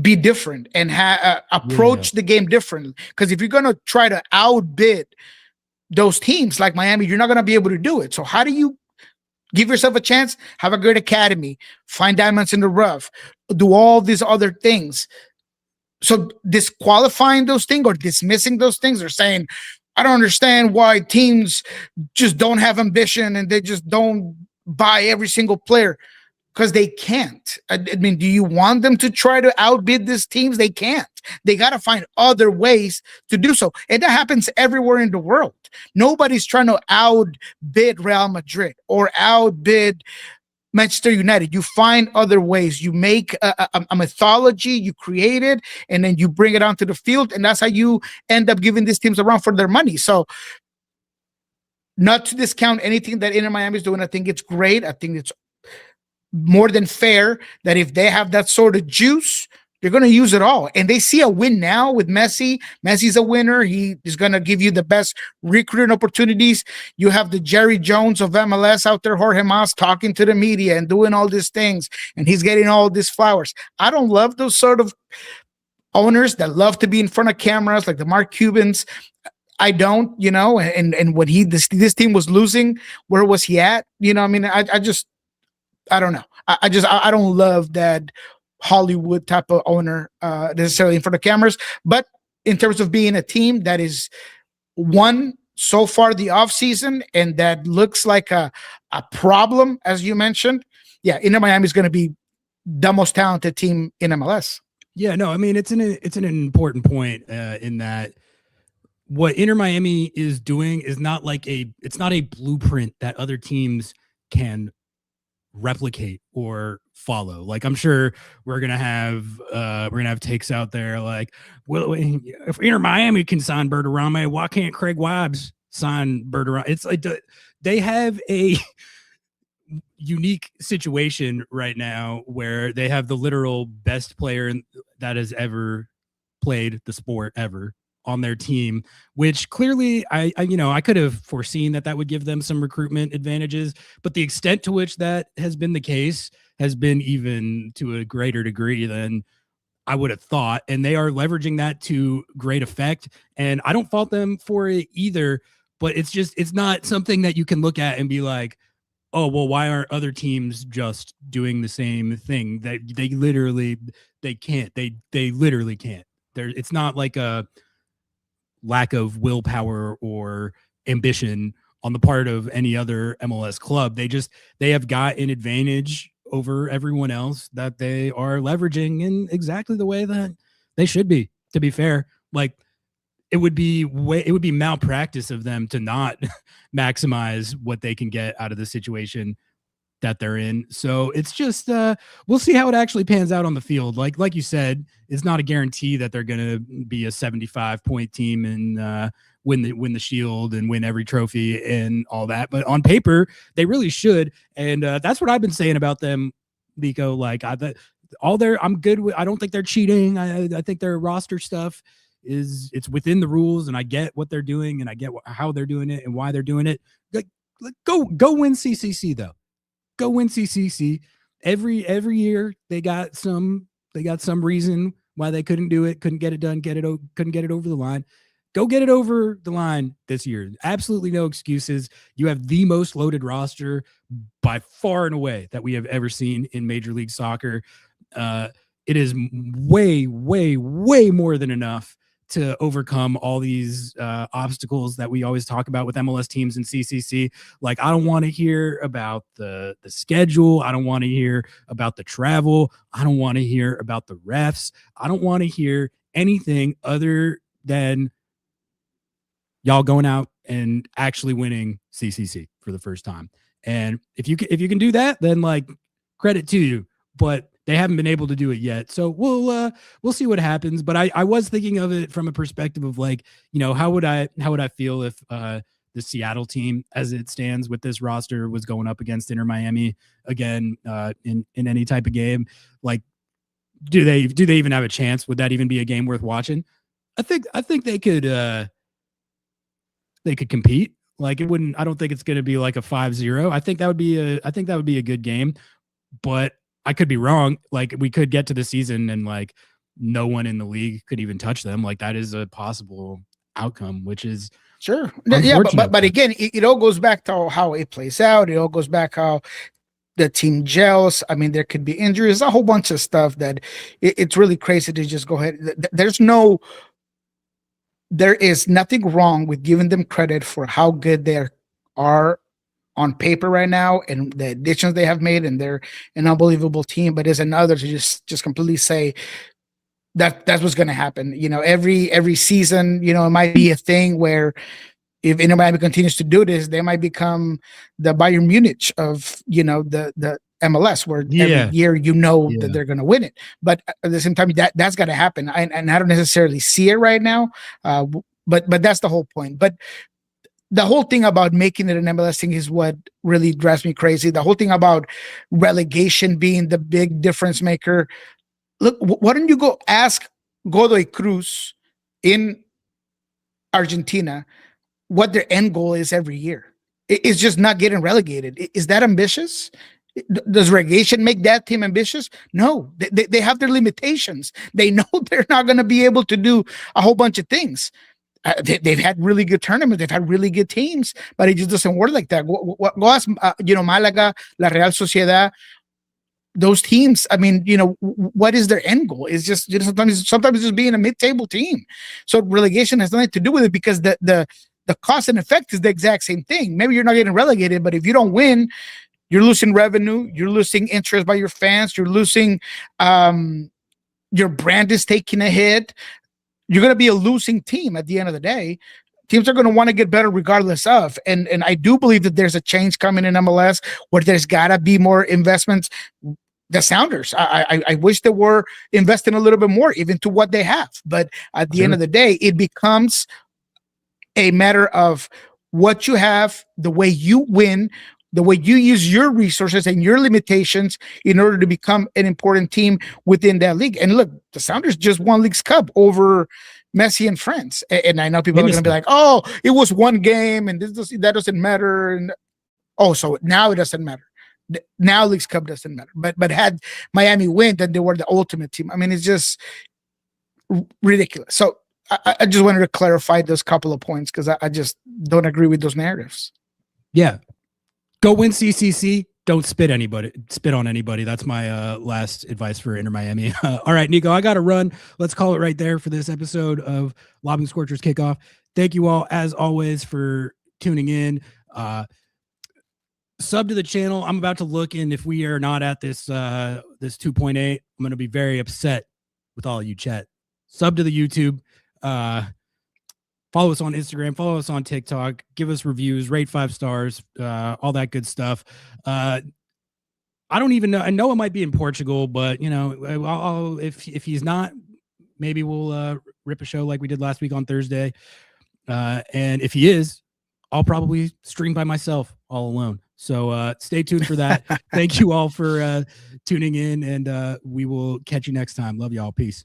Speaker 2: be different and approach the game differently. Because if you're going to try to outbid those teams like Miami, you're not going to be able to do it. So how do you give yourself a chance? Have a great academy, find diamonds in the rough, do all these other things. So disqualifying those things or dismissing those things, or saying, I don't understand why teams just don't have ambition and they just don't buy every single player. Because they can't. I mean, do you want them to try to outbid these teams? They can't. They got to find other ways to do so. And that happens everywhere in the world. Nobody's trying to outbid Real Madrid or outbid Manchester United. You find other ways. You make a mythology, you create it, and then you bring it onto the field. And that's how you end up giving these teams a run for their money. So, not to discount anything that Inter Miami is doing. I think it's great. I think it's more than fair that if they have that sort of juice, they're going to use it all. And they see a win now with Messi. Messi's a winner. He is going to give you the best recruiting opportunities. You have the Jerry Jones of MLS out there, Jorge Mas, talking to the media and doing all these things, and he's getting all these flowers. I don't love those sort of owners that love to be in front of cameras, like the Mark Cubans. I don't, and when this team was losing, where was he at? I mean, I don't know. I don't love that Hollywood type of owner necessarily in front of cameras. But in terms of being a team that is won so far the offseason and that looks like a problem, as you mentioned, Inter Miami is going to be the most talented team in MLS.
Speaker 1: Yeah, no, I mean, it's an important point in that what Inter Miami is doing is not like it's not a blueprint that other teams can replicate or follow. Like, I'm sure we're gonna have takes out there like, well, if Inter Miami can sign Berterame, why can't Craig Wabbs sign Berterame? It's like they have a unique situation right now where they have the literal best player that has ever played the sport ever on their team, which clearly I could have foreseen that would give them some recruitment advantages, but the extent to which that has been the case has been even to a greater degree than I would have thought. And they are leveraging that to great effect. And I don't fault them for it either, but it's not something that you can look at and be like, oh, well, why aren't other teams just doing the same thing? They literally can't. They literally can't. It's not like a lack of willpower or ambition on the part of any other MLS club. They have got an advantage over everyone else that they are leveraging in exactly the way that they should be, to be fair. Like, it would be malpractice of them to not maximize what they can get out of the situation that they're in. So it's just we'll see how it actually pans out on the field. Like you said, it's not a guarantee that they're going to be a 75-point team and win the Shield and win every trophy and all that. But on paper, they really should. And that's what I've been saying about them, Nico. Like, I'm good with. I don't think they're cheating. I think their roster stuff it's within the rules, and I get what they're doing, and I get how they're doing it and why they're doing it. Go win CCC though. Go win CCC. Every year they got some reason why they couldn't do it, couldn't get it done, couldn't get it over the line. Go get it over the line this year. Absolutely no excuses. You have the most loaded roster by far and away that we have ever seen in Major League Soccer. It is way, way, way more than enough to overcome all these obstacles that we always talk about with MLS teams and CCC. Like, I don't want to hear about the schedule. I don't want to hear about the travel. I don't want to hear about the refs. I don't want to hear anything other than y'all going out and actually winning CCC for the first time. And if you can do that, then like, credit to you. But they haven't been able to do it yet. So we'll see what happens. But I was thinking of it from a perspective of like, how would I feel if the Seattle team as it stands with this roster was going up against Inter Miami again in any type of game? Like, do they even have a chance? Would that even be a game worth watching? I think they could compete. Like, it wouldn't. I don't think it's going to be like a 5-0. I think that would be a good game. But I could be wrong. Like, we could get to the season and like no one in the league could even touch them. Like, that is a possible outcome, which is
Speaker 2: sure. Yeah, but again, it all goes back to how it plays out. It all goes back how the team gels. I mean, there could be injuries, a whole bunch of stuff that it's really crazy to just go ahead. There is nothing wrong with giving them credit for how good they are on paper right now and the additions they have made, and they're an unbelievable team. But there's another to just completely say that's what's going to happen. Every season, it might be a thing where if Inter Miami continues to do this, they might become the Bayern Munich of the MLS, where every year that they're going to win it. But at the same time, that's got to happen. And I don't necessarily see it right now, but that's the whole point. But the whole thing about making it an MLS thing is what really drives me crazy. The whole thing about relegation being the big difference maker. Look, why don't you go ask Godoy Cruz in Argentina what their end goal is every year? It's just not getting relegated. Is that ambitious? Does relegation make that team ambitious? No, they have their limitations. They know they're not going to be able to do a whole bunch of things. They've had really good tournaments. They've had really good teams, but it just doesn't work like that. Go ask, Malaga, La Real Sociedad, those teams. I mean, what is their end goal? It's just sometimes it's just being a mid-table team. So relegation has nothing to do with it, because the cost and effect is the exact same thing. Maybe you're not getting relegated, but if you don't win, you're losing revenue. You're losing interest by your fans. You're losing. Your brand is taking a hit. You're going to be a losing team at the end of the day. teams are going to want to get better regardless of. And I do believe that there's a change coming in MLS where there's got to be more investments. The Sounders, I wish they were investing a little bit more, even to what they have. But at the end of the day, it becomes a matter of what you have, the way you win, the way you use your resources and your limitations in order to become an important team within that league. And look, the Sounders just won League's Cup over Messi and friends. And I know people are going to be like, oh, it was one game and that doesn't matter. And so now it doesn't matter. Now League's Cup doesn't matter. But had Miami win, then they were the ultimate team. I mean, it's just ridiculous. So I just wanted to clarify those couple of points because I just don't agree with those narratives.
Speaker 1: Yeah. Go win CCC. Don't spit on anybody. That's my last advice for Inter Miami. All right, Nico, I got to run. Let's call it right there for this episode of Lobbing Scorchers Kickoff. Thank you all, as always, for tuning in. Sub to the channel. I'm about to look in. If we are not at this 2.8, I'm going to be very upset with all of you, chat. Sub to the YouTube. Follow us on Instagram, follow us on TikTok, give us reviews, rate 5 stars, all that good stuff. I don't even know. I know it might be in Portugal, but if he's not, maybe we'll rip a show like we did last week on Thursday. And if he is, I'll probably stream by myself all alone. So stay tuned for that. Thank you all for tuning in, and we will catch you next time. Love y'all. Peace.